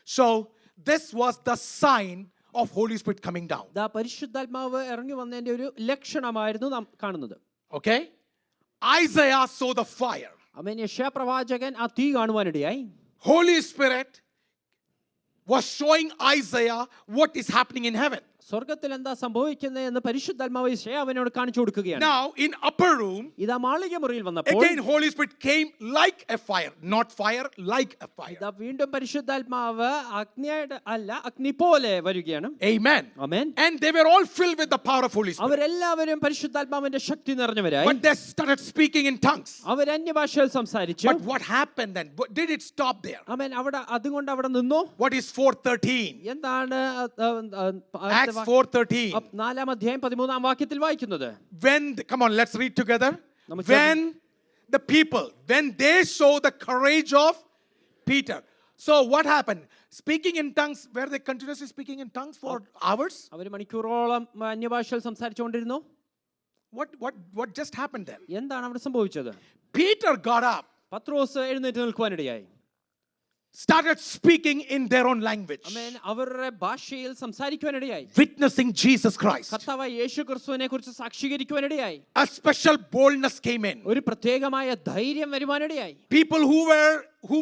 So this was the sign of Holy Spirit coming down. ദാ പരിശുദ്ധാത്മാവ് ഇറങ്ങി വന്നതിന്റെ ഒരു ലക്ഷണമായിരുന്നു നാം കാണുന്നത്. Okay? Isaiah saw the fire. ആമേൻ. യെശയ്യാ പ്രവാചകൻ ആ തീ കാണുവാനിടയായി. Holy Spirit was showing Isaiah what is happening in heaven. സ്വർഗ്ഗത്തിൽ എന്താ സംഭവിക്കുന്നത് എന്ന് പരിശുദ്ധാത്മാവ് യെശയ്യാവിനോട് കാണിച്ചു കൊടുക്കുകയാണ്. Now in upper room, ഇതാ മാളിക മുറിയിൽ വന്നപ്പോൾ again Holy Spirit came like a fire, not fire, like a fire. ഇതാ വീണ്ടും പരിശുദ്ധാത്മാവ് അഗ്നിയായിട്ട് അല്ല, അഗ്നി പോലെ വരികയാണ്. Amen. Amen. And they were all filled with the power of Holy Spirit. അവരെല്ലാവരും പരിശുദ്ധാത്മാവിന്റെ ശക്തി നിറഞ്ഞവരായി. But they started speaking in tongues. അവർ അന്യഭാഷയിൽ സംസാരിച്ചു. But what happened then? Did it stop there? ആമേൻ. അവിടെ അതുകൊണ്ട് അവിടെ നിന്നോ? What is 4:13? എന്താണ് Acts 4:13. 4-ാം അധ്യായം 13-ാം വാക്യത്തിൽ വായിക്കുന്നത്? Come on, let's read together. നമുക്ക് When they saw the courage of Peter. So what happened? Speaking in tongues, were they continuously speaking in tongues for hours? അവർ മണിക്കൂറോളം അന്യഭാഷയിൽ സംസാരിച്ചുകൊണ്ടിരുന്നു. What just happened then? എന്താണ് അവിടെ സംഭവിച്ചത്? Peter got up, പത്രോസ് എഴുന്നേറ്റ് നിൽക്കുവാനിടയായി. started speaking in their own language, ആമേൻ. അവരുടെ ഭാഷയിൽ സംസാരിക്കുവാനിടയായി. witnessing Jesus Christ. കർത്താവായ യേശുക്രിസ്തുവിനെ കുറിച്ച് സാക്ഷീകരിക്കുവാനിടയായി. A special boldness came in. ഒരു പ്രത്യേകമായ ധൈര്യം വരുവാനിടയായി. People who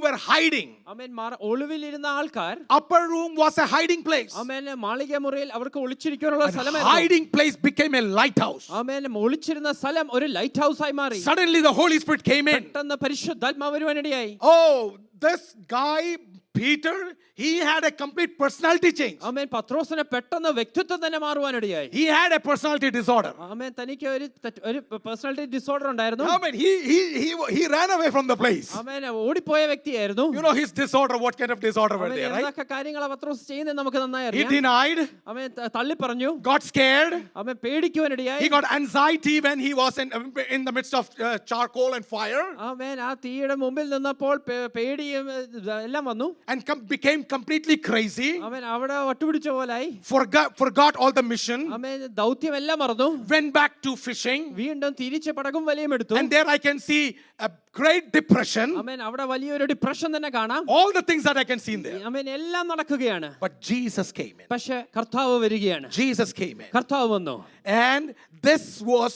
were hiding. ആമേൻ. ഒളിവിലിരുന്ന ആൾക്കാർ, upper room was a hiding place. ആമേൻ. മാളിക മുറിയിൽ അവർക്ക് ഒളിച്ചിരിക്കാനുള്ള സ്ഥലമായിരുന്നു. Hiding place became a lighthouse. ആമേൻ. ഒളിച്ചിരുന്ന സ്ഥലം ഒരു ലൈറ്റ് ഹൗസ് ആയി മാറി. Suddenly the Holy Spirit came in. പെട്ടെന്ന് പരിശുദ്ധാത്മാവ് വരുവാനിടയായി. Oh, this guy Peter, he had a complete personality change. ആമേൻ. പത്രോസിനെ പെട്ടെന്ന് വ്യക്തിത്വം തന്നെ മാറുവാനിടയായി. He had a personality disorder. ആമേൻ. തനിക്ക് ഒരു പേഴ്സണാലിറ്റി ഡിസോർഡർ ഉണ്ടായിരുന്നു. Amen. He ran away from the place. ആമേൻ. ഓടിപ്പോയ വ്യക്തിയായിരുന്നു. You know his disorder, what kind of disorder were there, right? എന്തൊക്കെ കാര്യങ്ങളാ പത്രോസ് ചെയ്യുന്നത് നമുക്ക് നന്നായി He അറിയാം. denied, ആമേൻ. തള്ളി പറഞ്ഞു. got scared. Amen. പേടിക്കുവാനിടയായി. He got anxiety when he was in the midst of charcoal and fire. ആമേൻ. ആ തീയുടെ മുമ്പിൽ നിന്നപ്പോൾ പേടിയും എല്ലാം വന്നു. And became completely crazy. ആമേൻ. അവിടെ വട്ടുപിടിച്ച പോലായി. Forgot all the mission. ആമേൻ. ദൗത്യം എല്ലാം മറന്നു. Went back to fishing. വീണ്ടും തിരിച്ച് പടകും വലയും എടുത്തു. And there I can see a great depression. ആമേൻ. അവിടെ വലിയൊരു ഡിപ്രഷൻ തന്നെ കാണാം. All the things that I can see in there. ആമേൻ. എല്ലാം നടക്കുകയാണ്. But Jesus came in. പക്ഷേ കർത്താവ് വരികയാണ്. Jesus came in. കർത്താവ് വന്നു. And this was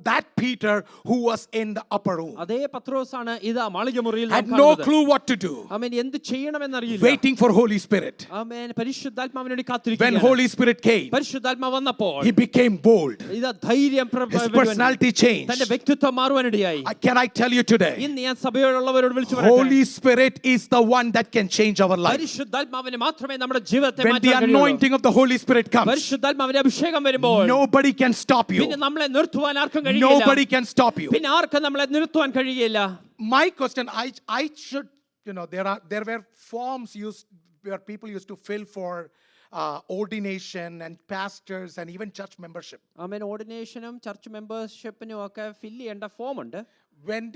that Peter who was in the upper room. അതേ പത്രോസാണ് ഇതാ മാളിക മുറിയിൽ Had no clue what to do. ആമേൻ. എന്ത് ചെയ്യണമെന്നറിയില്ല. Waiting for Holy Spirit. ആമേൻ. പരിശുദ്ധാത്മാവിന് വേണ്ടി When കാത്തിരിക്കുകയാണ്. Holy Spirit came, പരിശുദ്ധാത്മാവ് വന്നപ്പോൾ he became bold. ഇതാ ധൈര്യം His personality changed. തന്റെ വ്യക്തിത്വം മാറുവാനിടയായി. Can I tell you today? ഇന്ന് ഞാൻ സഭയോടുള്ളവരോട് വിളിച്ചു പറയട്ടെ. Holy Spirit is the one that can change our life. പരിശുദ്ധാത്മാവിനെ മാത്രമേ നമ്മുടെ ജീവിതത്തെ When the മാറ്റാൻ കഴിയൂ. anointing of the Holy Spirit comes, പരിശുദ്ധാത്മാവിന്റെ അഭിഷേകം വരുമ്പോൾ nobody can stop you. പിന്നെ നമ്മളെ നിർത്തുവാൻ ആർക്കും കഴിയില്ല. Nobody can stop you. പിന്നെ ആർക്കും നമ്മളെ നിർത്തുവാൻ കഴിയില്ല. My question, I should, there were forms used where people used to fill for ordination and pastors and even church membership. Amen. ഓർഡിനേഷനും ചർച്ച് മെമ്പർഷിപ്പിനും ഒക്കെ ഫില്ല് ചെയ്യേണ്ട ഫോം ഉണ്ട്. When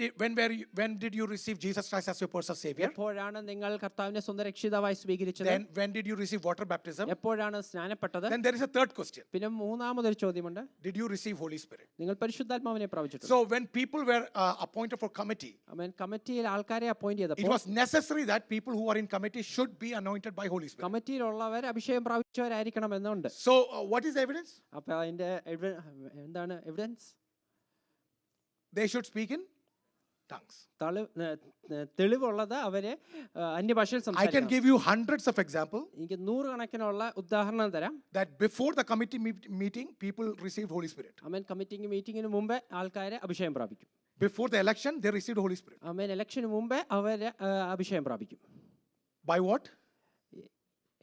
did you receive Jesus Christ as your personal savior? എപ്പോഴാണ് നിങ്ങൾ കർത്താവിനെ സ്വന്തം രക്ഷിതാവായി സ്വീകരിച്ചത്? Then when did you receive water baptism? എപ്പോഴാണ് സ്നാനപ്പെട്ടത്? Then there is a third question. പിന്നെ മൂന്നാമതൊരു ചോദ്യമുണ്ട്. Did you receive Holy Spirit? നിങ്ങൾ പരിശുദ്ധാത്മാവിനെ പ്രാപിച്ചിട്ടുണ്ടോ? So when people were appointed for committee, ആമേൻ. കമ്മിറ്റിയിൽ ആൾക്കാരെ അപ്പോയിന്റ് it ചെയ്തപ്പോൾ was necessary that people who are in committee should be anointed by Holy Spirit. കമ്മിറ്റിയിലുള്ളവർ അഭിഷേകം പ്രാപിച്ചവരായിരിക്കണം എന്നുണ്ട്. So what is the evidence? അപ്പൊ അതിന്റെ എന്താണ് evidence? They should speak in tongues. തെളിവുള്ളത് അവരെ അന്യഭാഷയിൽ I can സംസാരിക്കണം. give you hundreds of examples എനിക്ക് നൂറുകണക്കിനുള്ള ഉദാഹരണം തരാം. that before the committee meeting, people received Holy Spirit. ആമേൻ. മീറ്റിംഗിന് മുമ്പേ ആൾക്കാരെ അഭിഷേകം പ്രാപിക്കും. Before the election, they received Holy Spirit. ആമേൻ. ഇലക്ഷന് മുമ്പേ അവരെ അഭിഷേകം പ്രാപിക്കും. By what?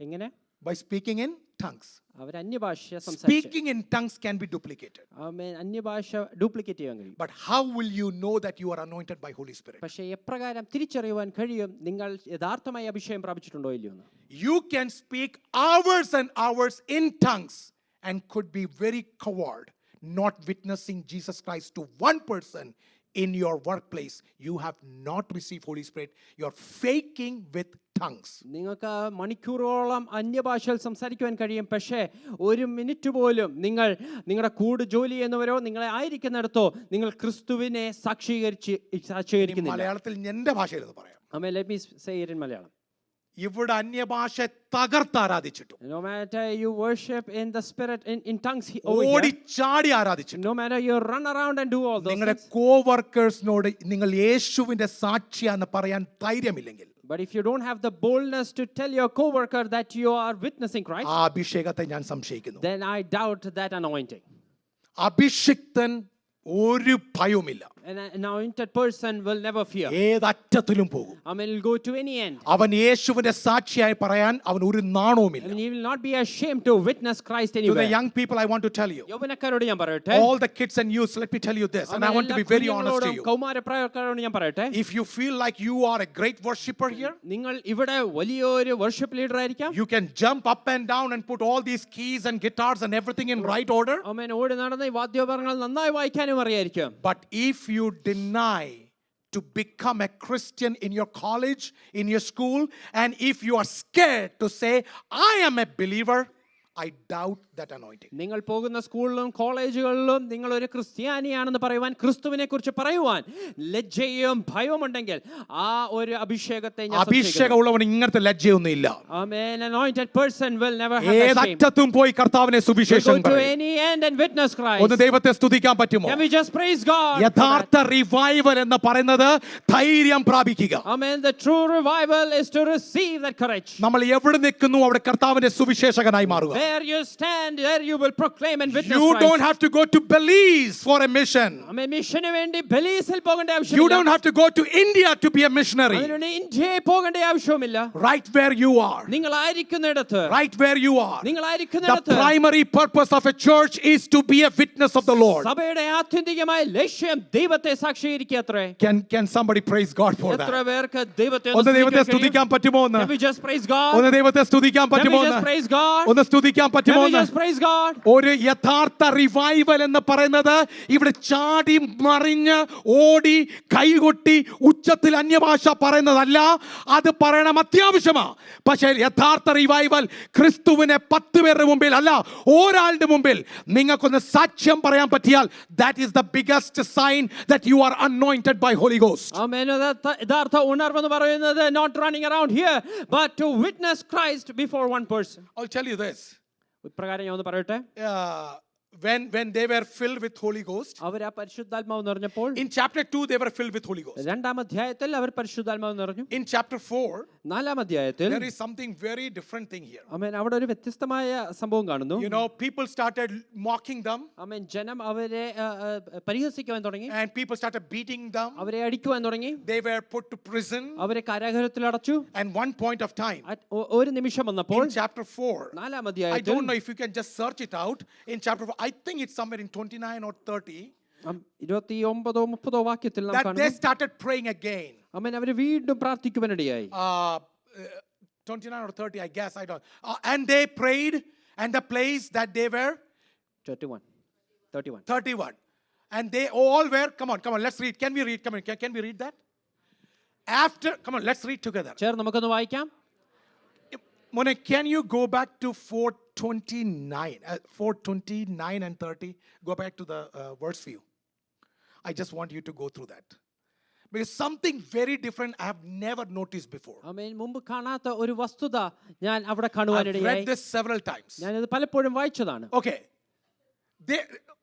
എങ്ങനെ? By speaking in tongues. അവർ അന്യഭാഷ സംസാരിക്കും. Speaking in tongues can be duplicated. ആമേൻ. അന്യഭാഷ ഡ്യൂപ്ലിക്കേറ്റ് ചെയ്യാൻ കഴിയും. But how will you know that you are anointed by Holy Spirit? പക്ഷേ എപ്രകാരം തിരിച്ചറിയുവാൻ കഴിയും നിങ്ങൾ യഥാർത്ഥമായി അഭിഷേകം പ്രാപിച്ചിട്ടുണ്ടോ ഇല്ലയോ എന്ന്? You can speak hours and hours in tongues and could be very coward, not witnessing Jesus Christ to one person in your workplace. You have not received Holy Spirit. You're faking with tongues. നിങ്ങൾക്ക് മണിക്കൂറോളം അന്യഭാഷയിൽ സംസാരിക്കുവാൻ കഴിയും. പക്ഷേ ഒരു minute പോലും നിങ്ങൾ നിങ്ങളുടെ കൂടെ ജോലി ചെയ്യുന്നവരോ നിങ്ങളെ ആയിരിക്കുന്നിടത്തോ നിങ്ങൾ ക്രിസ്തുവിനെ സാക്ഷീകരിക്കുന്നില്ല. മലയാളത്തിൽ എൻ്റെ ഭാഷയിൽ പറയാം. Let me say it in Malayalam. ഇവിടെ അന്യഭാഷ തകർത്ത് ആരാധിച്ചിട്ടും, No matter you worship in the spirit, in tongues over here, ഓടിച്ചാടി ആരാധിച്ചിട്ടും, no matter you run around and do all those നിങ്ങളുടെ things, കോവർക്കേഴ്സിനോട് നിങ്ങൾ യേശുവിന്റെ സാക്ഷിയാന്ന് പറയാൻ ധൈര്യമില്ലെങ്കിൽ, but if you don't have the boldness to tell your coworker that you are witnessing Christ, ആ അഭിഷേകത്തെ ഞാൻ സംശയിക്കുന്നു. then I doubt that anointing. അഭിഷിക്തൻ ഒരു ഭയവുമില്ല. An anointed person will never fear. ഏതറ്റത്തിലും പോകും. I mean, he'll go to any end. അവൻ യേശുവിന്റെ സാക്ഷിയായി പറയാൻ അവൻ ഒരു I നാണവുമില്ല. mean, he will not be ashamed to witness Christ To the anywhere. young people, I want to tell you, യൗവനക്കാരോട് ഞാൻ പറയട്ടെ, all the kids and youths, let me tell you this, and I want to be very honest to you. കൗമാരപ്രായക്കാരോട് ഞാൻ പറയട്ടെ, If you feel like you are a great worshipper here, നിങ്ങൾ ഇവിടെ വലിയൊരു worship leader ആയിരിക്കാം. you can jump up and down and put all these keys and guitars and everything in right order. ആമേൻ, ഓടി നടന്ന് ഈ വാദ്യോപകരണങ്ങൾ നന്നായി വായിക്കാനും അറിയായിരിക്കും. But if you deny to become a Christian in your college, in your school, and if you are scared to say, I am a believer, I doubt that anointing. നിങ്ങൾ പോകുന്ന സ്കൂളിലും കോളേജുകളിലും നിങ്ങൾ ഒരു ക്രിസ്ത്യാനിയാണെന്ന് പറയുവാൻ, ക്രിസ്തുവിനെ കുറിച്ച് പറയുവാൻ ലജ്ജയും ഭയവും ഉണ്ടെങ്കിൽ ആ ഒരു അഭിഷേകത്തെ ഞാൻ സംശയിക്കുന്നു. അഭിഷേകമുള്ളവൻ ഇങ്ങനത്തെ ലജ്ജയൊന്നും ഇല്ല. Amen. An anointed person will never have that shame. ഏതറ്റത്തും പോയി കർത്താവിനെ Go സുവിശേഷം to പറയും. any end and witness Christ. ഒന്ന് ദൈവത്തെ സ്തുതിക്കാൻ പറ്റുമോ? Can we just praise God? യഥാർത്ഥ റിവൈവൽ എന്ന് പറയുന്നത് ധൈര്യം പ്രാപിക്കുക. Amen. The true revival is to receive that courage. നമ്മൾ എവിടെ നിൽക്കുന്നു അവിടെ കർത്താവിന്റെ സുവിശേഷകനായി മാറുക. Where you stand, there you will proclaim and witness You Christ. don't have to go to Belize for a mission. Amen. മിഷന് വേണ്ടി ബെലീസിൽ പോകേണ്ട You ആവശ്യമില്ല. don't have to go to India to be a missionary. അതിനുവേണ്ടി ഇന്ത്യയിൽ പോകേണ്ട ആവശ്യമില്ല. Right where you are. നിങ്ങൾ ആയിരിക്കുന്നിടത്ത്, Right where you are. നിങ്ങൾ The ആയിരിക്കുന്നിടത്ത് primary purpose of a church is to be a witness of the Lord. സഭയുടെ ആത്യന്തികമായ ലക്ഷ്യം ദൈവത്തെ സാക്ഷീകരിക്കത്രേ. Can somebody praise God for എത്ര that? പേർക്ക് ദൈവത്തെ ഒന്ന് ദൈവത്തെ സ്തുതിക്കാൻ പറ്റുമോ എന്ന്? Can we just praise God? ഒന്ന് ദൈവത്തെ സ്തുതിക്കാൻ Can we പറ്റുമോ just എന്ന്? praise God? ഒന്ന് സ്തുതിക്കാൻ Can പറ്റുമോ we എന്ന്? just praise God? ഒരു യഥാർത്ഥ റിവൈവൽ എന്ന് പറയുന്നത് ഇവിടെ ചാടി മറിഞ്ഞ് ഓടി കൈകൊട്ടി ഉച്ചത്തിൽ അന്യഭാഷ പറയുന്നതല്ല. അത് പറയണം അത്യാവശ്യമാ. പക്ഷേ യഥാർത്ഥ റിവൈവൽ ക്രിസ്തുവിനെ 10 പേരുടെ മുമ്പിൽ അല്ല, ഒരാളുടെ മുമ്പിൽ നിങ്ങൾക്കൊന്ന് സാക്ഷ്യം പറയാൻ പറ്റിയാൽ that is the biggest sign that you are anointed by Holy Ghost. Amen. യഥാർത്ഥ ഉണർവ് എന്ന് പറയുന്നത് not running around here but to witness Christ before one person. I'll tell you this. ഇപ്രകാരം ഞാൻ ഒന്ന് പറയട്ടെ, When they were filled with Holy Ghost, അവർ ആ പരിശുദ്ധാത്മാവ് നിറഞ്ഞപ്പോൾ, in chapter 2 they were filled with Holy Ghost. രണ്ടാം അധ്യായത്തിൽ അവർ പരിശുദ്ധാത്മാവ് നിറഞ്ഞു. In chapter 4 നാലാം അധ്യായത്തിൽ there is something very different thing here. ആമേൻ, അവിടെ ഒരു വ്യത്യസ്തമായ സംഭവം കാണുന്നു. You know, people started mocking them ആമേൻ, ജനം അവരെ പരിഹസിക്കുവാൻ തുടങ്ങി, and people started beating them. അവരെ അടിക്കുവാൻ തുടങ്ങി, They were put to prison. അവരെ കാരാഗൃഹത്തിൽ അടച്ചു. And one point of time, ഒരു നിമിഷം വന്നപ്പോൾ in chapter 4, നാലാം I അധ്യായത്തിൽ, don't know if you can just search it out. In chapter 4, I think it's somewhere in 29 or 30, 29-30 വാക്യത്തിൽ നാം that they കാണുന്നു. started praying again. ആമേൻ, അവർ വീണ്ടും പ്രാർത്ഥിക്കുവാനിടയായി. 29 or 30, I guess, I don't. And they prayed, and the place that they were 31. And they all were, come on, let's read. Can we read? Come on, can we read that? After, come on, let's read together. ചേർന്ന് നമുക്കൊന്ന് വായിക്കാം. Mone, can you go back to 429 and 30? Go back to the verse view. I just want you to go through that. Because something very different I have never noticed before. ആമേൻ, മുമ്പ് കാണാത്ത ഒരു വസ്തുത ഞാൻ അവിടെ I've കാണുവാനിടയായി. read this several times. ഞാനിത് പലപ്പോഴും വായിച്ചതാണ്. Okay.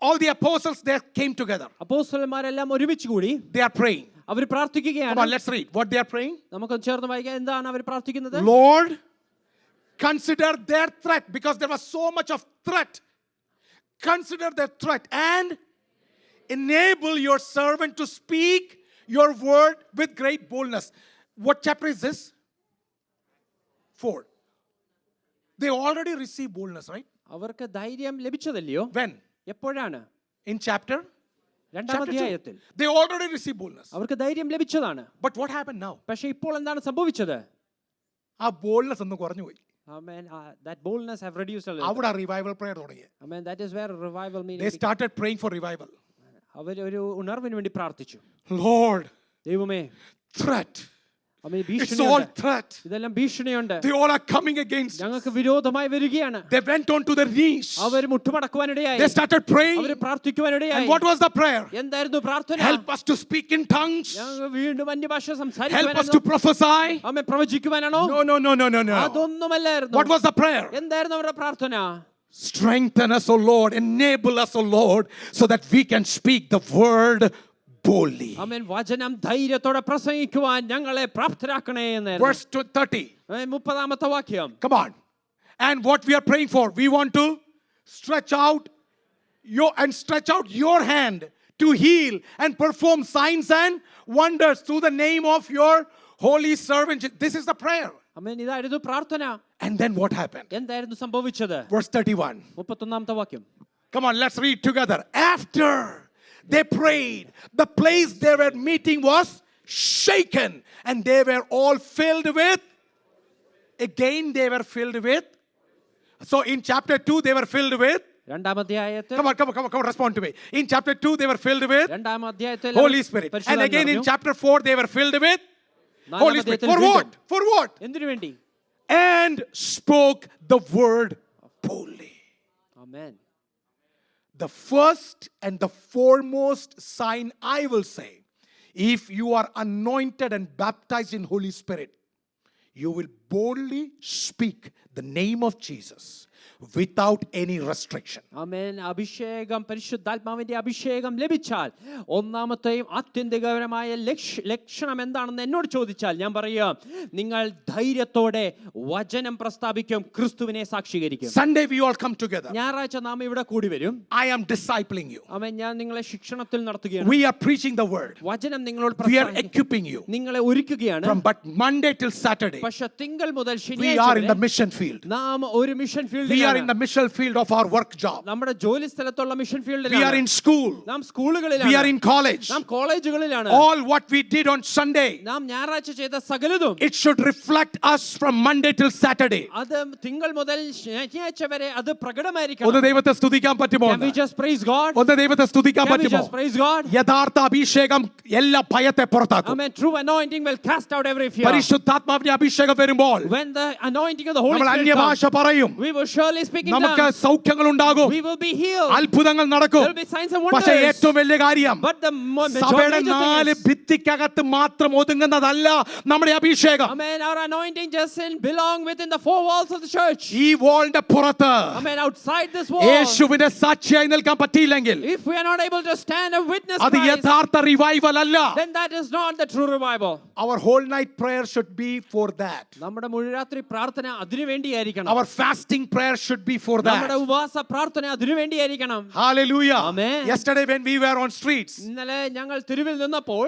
All the apostles, they came together. അപ്പോസ്തലന്മാരെല്ലാം ഒരുമിച്ച് കൂടി They are praying. അവർ പ്രാർത്ഥിക്കുകയാണ്. Come on, let's read what they are praying. നമുക്കൊന്ന് ചേർന്ന് വായിക്കാം. എന്താണ് അവർ പ്രാർത്ഥിക്കുന്നത്? Lord, consider their threat, because there was so much of threat. Consider their threat and enable your servant to speak your word with great boldness. What chapter is this? 4. They already received boldness, right? അവർക്ക് ധൈര്യം ലഭിച്ചതല്ലയോ? When? എപ്പോഴാണ്? In chapter രണ്ടാം 2. അധ്യായത്തിൽ They already received boldness. അവർക്ക് ധൈര്യം ലഭിച്ചതാണ്. But what happened now? പക്ഷേ ഇപ്പോൾ എന്താണ് സംഭവിച്ചത്? ആ boldness ഒന്ന് കുറഞ്ഞു പോയി. Amen. That boldness have reduced a little. അവിടെ റിവൈവൽ പ്രയർ തുടങ്ങി. Amen. That is where revival meaning. They started praying for revival. അവർ ഒരു ഉണർവിന് വേണ്ടി പ്രാർത്ഥിച്ചു. Lord, ദൈവമേ, threat. Amen, It's ഭീഷണിയുണ്ട്. all threat. ഇതെല്ലാം ഭീഷണിയുണ്ട്. They all are coming against us. ഞങ്ങൾക്ക് വിരോധമായി വരികയാണ്. They went on to their knees. Our മുട്ടുമടക്കുവാനിടയായി. They started praying. Our പ്രാർത്ഥിക്കുവാനിടയായി. And what was the prayer? എന്തായിരുന്നു പ്രാർത്ഥന? Help us to speak in tongues. ഞങ്ങൾ വീണ്ടും അന്യഭാഷ Help us സംസാരിക്കുവാനാണോ? to prophesy. Amen, പ്രവചിക്കുവാനാണോ? No. അതൊന്നുമല്ലായിരുന്നു. What was the prayer? എന്തായിരുന്നു അവരുടെ പ്രാർത്ഥന? Strengthen us, O Lord. Enable us, O Lord, so that we can speak the word boldly. ആമേൻ, വചനം ധൈര്യത്തോടെ പ്രസംഗിക്കുവാൻ ഞങ്ങളെ പ്രാപ്തരാക്കണേ എന്നായിരുന്നു. Verse 30. ആമേൻ, 30-ാമത്തെ വാക്യം. Come on. And what we are praying for, we want to stretch out your hand to heal and perform signs and wonders through the name of your holy servant. This is the prayer. ആമേൻ, ഇതായിരുന്നു പ്രാർത്ഥന. And then what happened? എന്തായിരുന്നു സംഭവിച്ചത്? Verse 31. 31-ാമത്തെ വാക്യം. Come on, let's read together. After they prayed, the place they were meeting was shaken, and they were all filled with. Again, they were filled with. So in chapter 2, they were filled with. രണ്ടാം അധ്യായത്തിൽ Come on, respond to me. In chapter 2, they were filled with രണ്ടാം അധ്യായത്തിൽ Holy Spirit. And again in chapter 4, they were filled with Holy Spirit. For what? For what? എന്തിനു വേണ്ടി? And spoke the word boldly. Amen. The first and the foremost sign I will say, if you are anointed and baptized in Holy Spirit, you will boldly speak the name of Jesus without any restriction. ആമേൻ. അഭിഷേകം, പരിശുദ്ധാത്മാവിന്റെ അഭിഷേകം ലഭിച്ചാൽ ഒന്നാമത്തെയും ആത്യന്തികപരമായ ലക്ഷണം എന്താണെന്ന് എന്നോട് ചോദിച്ചാൽ ഞാൻ പറയാം, നിങ്ങൾ ധൈര്യത്തോടെ വചനം പ്രസ്താവിക്കും, ക്രിസ്തുവിനെ സാക്ഷീകരിക്കും. Sunday we all come together. ഞായറാഴ്ച നാം ഇവിടെ കൂടി വരും. I am discipling you. ആമേൻ, ഞാൻ നിങ്ങളെ ശിക്ഷണത്തിൽ നടത്തുകയാണ്. We are preaching the word. വചനം നിങ്ങളോട് We are equipping you. നിങ്ങളെ ഒരുക്കുകയാണ്. But Monday till Saturday, പക്ഷെ തിങ്കൾ മുതൽ we are in the mission field. നാം ഒരു mission We are ഫീൽഡിലാണ്. in the mission field of our work job. നമ്മുടെ ജോലി സ്ഥലത്തുള്ള mission We are ഫീൽഡിലാണ്. in school. നാം We are സ്കൂളുകളിലാണ്. in college. നാം കോളേജുകളിലാണ്. All what we did on Sunday, നാം ഞായറാഴ്ച ചെയ്ത സകലതും it should reflect us from Monday till Saturday. അത് തിങ്കൾ മുതൽ ശനിയാഴ്ച വരെ അത് ഒന്ന് പ്രകടമായിരിക്കണം. ദൈവത്തെ സ്തുതിക്കാൻ പറ്റുമോ? Can we just praise God? ഒന്ന് ദൈവത്തെ സ്തുതിക്കാൻ Can we പറ്റുമോ? just praise God? യഥാർത്ഥ അഭിഷേകം എല്ലാ ഭയത്തെ പുറത്താക്കും. Amen. True anointing will cast out every fear. പരിശുദ്ധാത്മാവിന്റെ അഭിഷേകം വരുമ്പോൾ When the anointing of the Holy നമ്മൾ Spirit അന്യഭാഷ comes, പറയും, we will surely speak in നമുക്ക് tongues. സൗഖ്യങ്ങൾ ഉണ്ടാകും, We will be healed. അത്ഭുതങ്ങൾ നടക്കും. There will be signs and പക്ഷേ wonders. ഏറ്റവും വലിയ കാര്യം But the സഭയുടെ major 4 thing is, ഭിത്തിക്കകത്ത് മാത്രം ഒതുങ്ങുന്നതല്ല നമ്മുടെ അഭിഷേകം. Amen, our anointing doesn't belong within the 4 walls of the church. ഈ വാളിന്റെ പുറത്ത് Amen, outside this wall. യേശുവിന്റെ സാക്ഷിയായി നിൽക്കാൻ പറ്റിയില്ലെങ്കിൽ If we are not able to stand and witness അത് Christ, യഥാർത്ഥ റിവൈവൽ അല്ല. then that is not the true revival. Our whole night prayer should be for that. നമ്മുടെ മുഴുരാത്രി പ്രാർത്ഥന അതിനു വേണ്ടിയായിരിക്കണം. Our fasting prayer should be for നമ്മുടെ that. ഉപവാസ പ്രാർത്ഥന അതിനു വേണ്ടിയായിരിക്കണം. Hallelujah. Amen. Yesterday when we were on streets, ഇന്നലെ ഞങ്ങൾ തെരുവിൽ നിന്നപ്പോൾ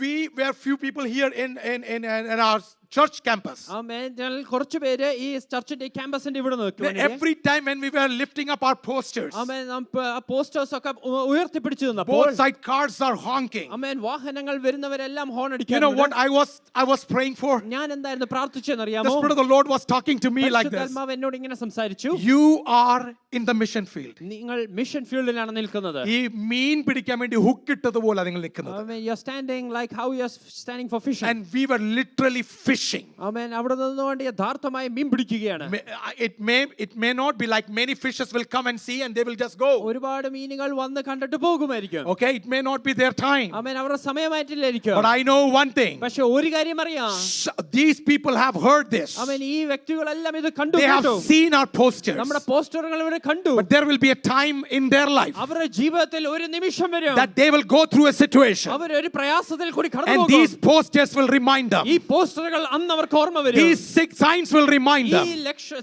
we were few people here in our church campus. ആമേൻ, ഞങ്ങൾ കുറച്ച് പേര് ഈ ചർച്ചിന്റെ ക്യാമ്പസിന്റെ ഇവിടെ നിൽക്കുവാനിടയായി. Every time when we were lifting up our posters, ആമേൻ, നാം പോസ്റ്റേഴ്സ് ഒക്കെ ഉയർത്തിപ്പിടിച്ചു നിന്നപ്പോൾ both side cars are honking. ആമേൻ, വാഹനങ്ങൾ വരുന്നവരെല്ലാം ഹോൺ You know what അടിക്കുന്നു. I was praying for? ഞാൻ എന്തായിരുന്നു പ്രാർത്ഥിച്ചെന്ന് The അറിയാമോ? Spirit of the Lord was talking to me like this. പരിശുദ്ധാത്മാവ് എന്നോട് ഇങ്ങനെ സംസാരിച്ചു. You are in the mission field. നിങ്ങൾ മിഷൻ ഫീൽഡിലാണ് നിൽക്കുന്നത്. ഈ മീൻ പിടിക്കാൻ വേണ്ടി ഹുക്ക് ഇട്ടതുപോലെ നിങ്ങൾ നിൽക്കുന്നത്. ആമേൻ, you are standing like how you are standing for fishing. And we were literally fishing. ആമേൻ, അവിടെ നിന്നുകൊണ്ട് യഥാർത്ഥമായി മീൻ പിടിക്കുകയാണ്. It may not be like many fishes will come and see and they will just go. ഒരുപാട് മീനുകൾ വന്ന് കണ്ടിട്ട് പോകുമായിരിക്കും. Okay, it may not be their time. ആമേൻ, അവരുടെ സമയമായിട്ടില്ലായിരിക്കും. But I know one thing. പക്ഷെ ഒരു കാര്യം അറിയാം. These people have heard this. ആമേൻ, ഈ വ്യക്തികളെല്ലാം ഇത് കണ്ടു. They have seen our posters. നമ്മുടെ പോസ്റ്ററുകൾ ഇവർ കണ്ടു. But there will be a time in their life അവരുടെ ജീവിതത്തിൽ ഒരു നിമിഷം വരും that they will go through a situation. അവർ ഒരു പ്രയാസത്തിൽ കൂടി And കടന്നുപോകും. these posters will remind them. ഈ പോസ്റ്ററുകൾ അന്ന് അവർക്ക് ഓർമ്മ വരും. These 6 signs will remind ഈ them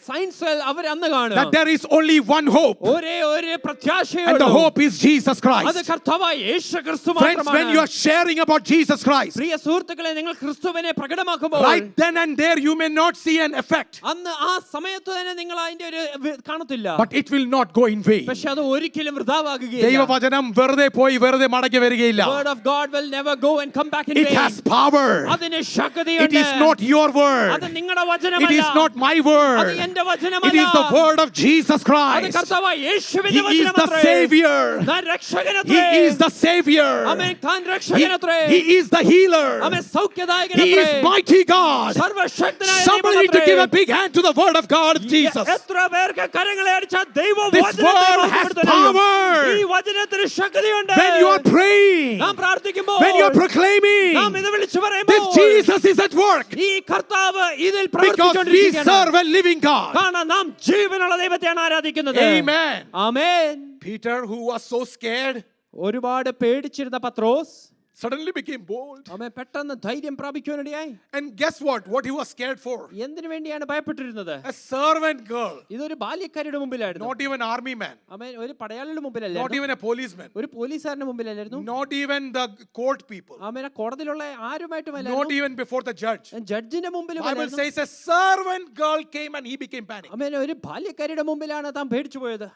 സയൻസ് അവർ അന്ന് കാണും. that there is only one hope. ഒരേ ഒരു പ്രത്യാശയേ And the ഉള്ളൂ. hope is Jesus അത് Christ. കർത്താവായ യേശുക്രിസ്തു Friends, when you മാത്രമാണ്. are sharing about Jesus Christ, പ്രിയ സുഹൃത്തുക്കളെ, നിങ്ങൾ ക്രിസ്തുവിനെ പ്രകടമാക്കുമ്പോൾ right then and there you may not see an effect. അന്ന് ആ സമയത്ത് തന്നെ നിങ്ങൾ അതിന്റെ ഒരു കാണത്തില്ല. But it will not go in vain. പക്ഷെ അത് ഒരിക്കലും വൃഥാവാകുകയില്ല. ദൈവവചനം വെറുതെ പോയി വെറുതെ മടങ്ങി വരികയില്ല. Word of God will never go and come back in It vain. has power. അതിന് It ശക്തിയുണ്ട്. is not not your word. അത് നിങ്ങളുടെ It വചനമല്ല. is not my അത് word. എന്റെ It വചനമല്ല. is the word of Jesus അത് Christ. കർത്താവായ യേശുവിന്റെ He is the വചനമത്രേ. Savior. താൻ He രക്ഷകനത്രേ. is the Savior. ആമേൻ. താൻ He, രക്ഷകനത്രേ. he is the healer. Amen. He സൗഖ്യദായകനത്രേ. is mighty God. സർവ്വശക്തനായ Somebody need to ദൈവമത്രേ. give a big hand to the word of God of Jesus. എത്ര പേർക്ക് കരങ്ങളെ അടിച്ചാൽ ദൈവം This വചനത്തെ word has മഹത്വപ്പെടുത്താൻ കഴിയും. power. ഈ വചനത്തിന് ശക്തിയുണ്ട്. When you are praying, നാം പ്രാർത്ഥിക്കുമ്പോൾ, when you are proclaiming, നാം ഇത് വിളിച്ചു this പറയുമ്പോൾ, Jesus is at work ഈ കർത്താവ് ഇതിൽ because we പ്രവർത്തിച്ചുകൊണ്ടിരിക്കുകയാണ്. serve a living God. കാരണം നാം ജീവനുള്ള ദൈവത്തെയാണ് ആരാധിക്കുന്നത്. Amen. Amen. Peter, who was so scared, ഒരുപാട് പേടിച്ചിരുന്ന പത്രോസ് suddenly became bold. ആമേൻ പെട്ടെന്ന് ധൈര്യം പ്രാപിക്കുവാനിടയായി. And guess what? What he was scared for? എന്തിനു വേണ്ടിയാണ് ഭയപ്പെട്ടിരുന്നത്? A servant girl, ഇതൊരു ബാല്യക്കാരുടെ മുമ്പിലായിരുന്നു. not even army man, ആമേൻ. ഒരു പടയാളിയുടെ not മുമ്പിലല്ലായിരുന്നു. even a policeman, ഒരു പോലീസുകാരന്റെ മുമ്പിലല്ലായിരുന്നു. not even the court people, amen. കോടതിയിലുള്ള not ആരുമായിട്ടുമല്ലായിരുന്നു. even before the judge. ജഡ്ജിന്റെ മുമ്പിലും Bible അല്ലായിരുന്നു. says a servant girl came and he became panicked. ആമേൻ. ഒരു ബാല്യക്കാരുടെ മുമ്പിലാണ് താൻ പേടിച്ചു പോയത്.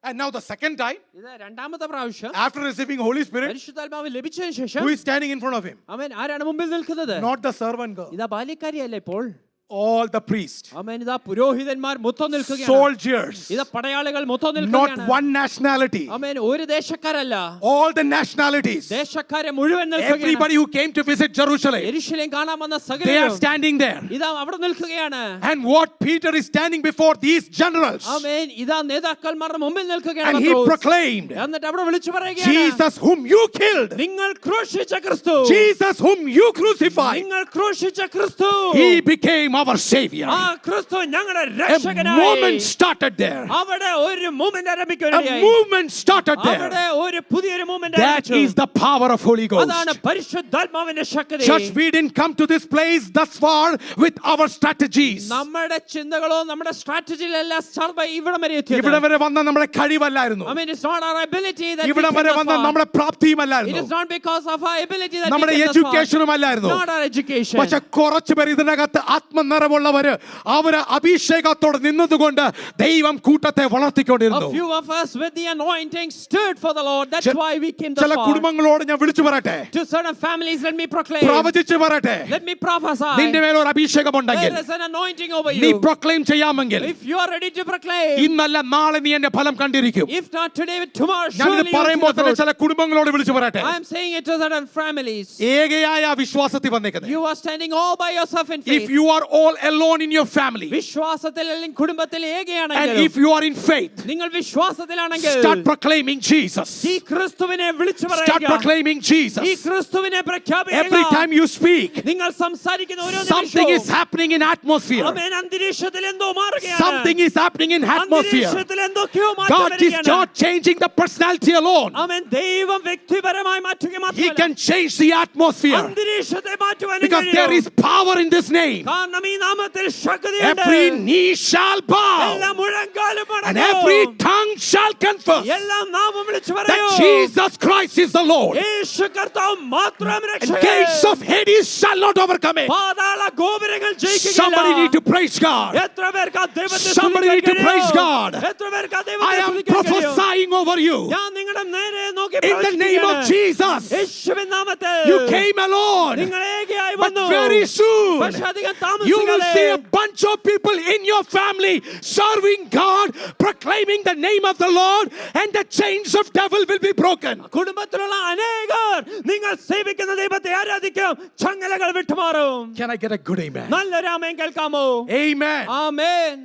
And now the second time, ഇത് രണ്ടാമത്തെ പ്രാവശ്യം after receiving Holy Spirit, പരിശുദ്ധാത്മാവ് ലഭിച്ചതിന് ശേഷം who is standing in front of him? ആമേൻ ആരാണ് മുമ്പിൽ നിൽക്കുന്നത്? Not the servant girl. ഇതാ ബാല്യക്കാരിയല്ല ഇപ്പോൾ. All the priests, ആമേൻ. ഇതാ പുരോഹിതന്മാർ മൊത്തം നിൽക്കുകയാണ്. soldiers, ഇതാ പടയാളികൾ മൊത്തം not നിൽക്കുകയാണ്. one nationality, ആമേൻ. ഒരു ദേശക്കാരല്ല, all the nationalities, ദേശക്കാരെ മുഴുവൻ നിൽക്കുകയാണ്. everybody who came to visit Jerusalem, യെരൂശലേം കാണാൻ വന്ന they are സകലരും standing there. ഇതാ അവിടെ നിൽക്കുകയാണ്. And what Peter is standing before these generals, ആമേൻ. ഇതാ നേതാക്കന്മാരുടെ മുമ്പിൽ നിൽക്കുകയാണ് and he പത്രോസ്. proclaimed, എന്നിട്ട് അവിടെ വിളിച്ചു പറയുകയാണ്, Jesus whom you killed, നിങ്ങൾ ക്രൂശിച്ച ക്രിസ്തു, Jesus whom you crucified, നിങ്ങൾ ക്രൂശിച്ച ക്രിസ്തു, he became our Savior. ആ ക്രിസ്തു ഞങ്ങളുടെ A രക്ഷകനായി. movement started there. അവിടെ ഒരു മൂവ്മെന്റ് A ആരംഭിക്കുകയായി. movement started അവിടെ there. ഒരു പുതിയൊരു മൂവ്മെന്റ് That ആരംഭിച്ചു. is the power of Holy Ghost. അതാണ് പരിശുദ്ധാത്മാവിന്റെ ശക്തി. Church, we didn't come to this place thus far with our strategies. നമ്മുടെ ചിന്തകളോ നമ്മുടെ സ്ട്രാറ്റജിയിലല്ല സർവ ഇവിടം വരെ എത്തിയത്. ഇവിടെ വരെ വന്ന നമ്മുടെ കഴിവല്ലായിരുന്നു. I mean, it's not our ability that we ഇവിടെ came വരെ thus വന്ന far. നമ്മുടെ It പ്രാപ്തിയുമല്ലായിരുന്നു. is not because of our ability that we നമ്മുടെ came thus far. എഡ്യൂക്കേഷനും അല്ലായിരുന്നു. Not our education. പക്ഷെ കുറച്ചു പേർ ഇതിനകത്ത് ആത്മനിറവുള്ളവര് അവര് അഭിഷേകത്തോടെ നിന്നതുകൊണ്ട് ദൈവം കൂട്ടത്തെ A വളർത്തിക്കൊണ്ടിരുന്നു. few of us with the anointing stood for the Lord. That's why we came thus ചില far. കുടുംബങ്ങളോട് ഞാൻ വിളിച്ചു പറയട്ടെ, To certain families, let me proclaim. പ്രവചിച്ചു പറയട്ടെ, Let me prophesy. നിന്റെ മേൽ ഒരു അഭിഷേകം ഉണ്ടെങ്കിൽ, There is an anointing over നീ you. പ്രൊക്ലെയിം ചെയ്യാമെങ്കിൽ, If you are ready to proclaim, ഇന്നല്ല നാളെ നീ എന്റെ ഫലം കണ്ടിരിക്കും. if not today, tomorrow, ഞാൻ surely ഇത് you will പറയുമ്പോൾ see the തന്നെ fruit. ചില കുടുംബങ്ങളോട് വിളിച്ചു പറയട്ടെ, I am saying it to certain families. ഏകയായ വിശ്വാസത്തിൽ വന്നേക്കുന്നത്. You are standing all by yourself in faith. If you are all alone in your family, വിശ്വാസത്തിൽ അല്ലെങ്കിൽ കുടുംബത്തിൽ and ഏകയാണെങ്കിലും, if you are in faith, നിങ്ങൾ വിശ്വാസത്തിലാണെങ്കിൽ, start proclaiming Jesus. ഈ ക്രിസ്തുവിനെ വിളിച്ചു Start പറയുക. proclaiming Jesus. ഈ ക്രിസ്തുവിനെ പ്രഖ്യാപിക്കുക. Every time you speak, നിങ്ങൾ സംസാരിക്കുന്ന ഓരോ something is നിമിഷവും happening in atmosphere. ആമേൻ, അന്തരീക്ഷത്തിൽ എന്തോ മാറുകയാണ്. Something is happening in atmosphere. അന്തരീക്ഷത്തിൽ എന്തൊക്കെയോ മാറ്റം God is വരികയാണ്. not changing the personality alone. ആമേൻ, ദൈവം വ്യക്തിപരമായി മാറ്റുക He മാത്രമല്ല, can change the atmosphere അന്തരീക്ഷത്തെ മാറ്റുവാനും because there കഴിയും. is power in this name. കാരണം ഈ നാമത്തിൽ ശക്തിയുണ്ട്. Every knee shall bow എല്ലാ മുഴങ്കാലും and മടങ്ങും. every tongue shall confess എല്ലാം നാമം വിളിച്ചു that പറയും. Jesus Christ is the Lord. യേശു കർത്താവ് മാത്രം And രക്ഷകൻ. gates of Hades shall not overcome it. പാതാള ഗോപുരങ്ങൾ ജയിക്കുകയില്ല. Somebody need to praise God. എത്ര പേർക്ക് ആ ദൈവത്തെ Somebody need to സ്തുതിക്കാൻ praise കഴിയും? God. എത്ര പേർക്ക് ആ I ദൈവത്തെ am സ്തുതിക്കാൻ കഴിയും? prophesying over you ഞാൻ നിങ്ങളുടെ നേരെ നോക്കി in the name of പ്രവചിക്കുകയാണ്. Jesus. യേശുവിൻ നാമത്തിൽ You came alone, നിങ്ങൾ ഏകയായി but വന്നു. very soon പക്ഷേ അധികം you will താമസിക്കാതെ see a bunch of people in your family serving God, proclaiming the name of the Lord, and the chains of devil will be broken. കുടുംബത്തിലുള്ള അനേകർ നിങ്ങൾ സേവിക്കുന്ന ദൈവത്തെ ആരാധിക്കും, ചങ്ങലകൾ വിട്ടുമാറും. Can I get a good amen? നല്ലൊരു ആമേൻ കേൾക്കാമോ? Amen. Amen.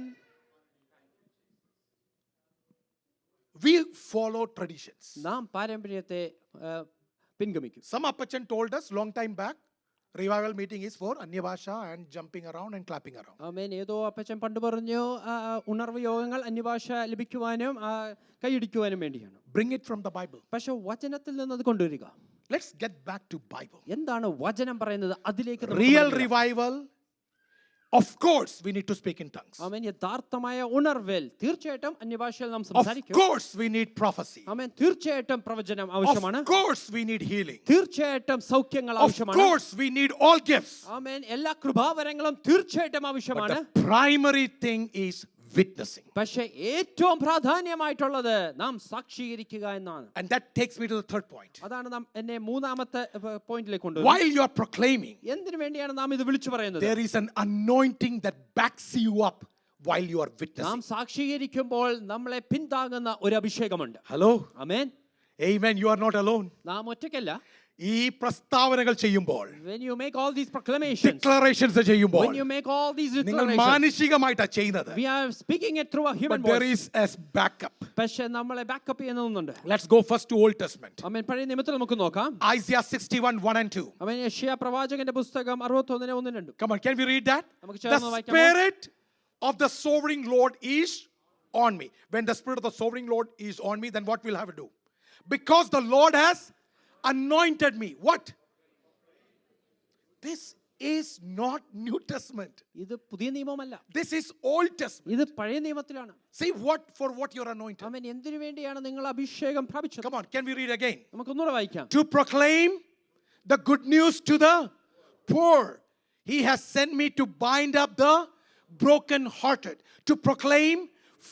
We follow traditions. നാം പാരമ്പര്യത്തെ പിൻഗമിക്കും. Some appachan told us long time back, revival meeting is for Anyabhasha and jumping around and clapping around. ആമേൻ. ഏതോ അപ്പച്ചൻ പണ്ട് പറഞ്ഞു ഉണർവ് യോഗങ്ങൾ അന്യഭാഷ ലഭിക്കുവാനും കൈയടിക്കുവാനും വേണ്ടിയാണ്. Bring it from the Bible. പക്ഷെ വചനത്തിൽ നിന്ന് അത് കൊണ്ടുവരിക. Let's get back to Bible. എന്താണ് വചനം പറയുന്നത്? അതിലേക്ക് നമുക്ക് Real വരിക. revival, of course we need to speak in tongues. ആമേൻ. യഥാർത്ഥമായ ഉണർവിൽ തീർച്ചയായിട്ടും അന്യഭാഷയിൽ നാം Of സംസാരിക്കും. course we need prophecy. ആമേൻ. തീർച്ചയായിട്ടും പ്രവചനം ആവശ്യമാണ്. Of course we need healing. തീർച്ചയായിട്ടും സൗഖ്യങ്ങൾ Of ആവശ്യമാണ്. course we need all gifts. ആമേൻ. എല്ലാ കൃപാവരങ്ങളും തീർച്ചയായിട്ടും But ആവശ്യമാണ്. the primary thing is witnessing. പക്ഷേ ഏറ്റവും പ്രാധാന്യമായിട്ടുള്ളത് നാം സാക്ഷീകരിക്കുക എന്നാണ്. And that takes me to the third point. അതാണ് നാം എന്നെ മൂന്നാമത്തെ പോയിന്റിലേക്ക് കൊണ്ടുവരുന്നത്. While you are proclaiming, എന്തിനു വേണ്ടിയാണ് നാം ഇത് വിളിച്ചു പറയുന്നത്? there is an anointing that backs you up while you are നാം witnessing. സാക്ഷീകരിക്കുമ്പോൾ നമ്മളെ പിന്താങ്ങുന്ന ഒരു അഭിഷേകമുണ്ട്. Hello? Amen. Amen. You are not alone. നാം ഒറ്റയ്ക്കല്ല. ഈ പ്രസ്താവനകൾ ചെയ്യുമ്പോൾ, When you make all these proclamations, declarations ചെയ്യുമ്പോൾ, when you make all these നിങ്ങൾ declarations, മാനുഷികമായിട്ടാണ് ചെയ്യുന്നത്. we are speaking it through a human But there voice. is a backup. പക്ഷേ നമ്മളെ ബാക്കപ്പ് ചെയ്യുന്നുണ്ട്. Let's go first to Old Testament. ആമേൻ. പഴയ നിയമത്തിൽ നമുക്ക് നോക്കാം. Isaiah 61:1 and 2. ആമേൻ. യെശയ്യാ പ്രവാചകന്റെ പുസ്തകം 61:1-2. Come on, can we read that? നമുക്ക് The ചേർന്ന് വായിക്കാമോ? Spirit of the sovereign Lord is on me. When the Spirit of the sovereign Lord is on me, then what will I have to do? Because the Lord has anointed me. What? This is not New Testament. ഇത് പുതിയ നിയമമല്ല. This is Old Testament. ഇത് പഴയ നിയമത്തിലാണ്. See for what you're anointed. ആമേൻ. എന്തിനു വേണ്ടിയാണ് നിങ്ങൾ അഭിഷേകം പ്രാപിച്ചത്? Come on, can we read again? നമുക്കൊന്നുകൂടെ വായിക്കാം. To proclaim the good news to the poor. He has sent me to bind up the brokenhearted, to proclaim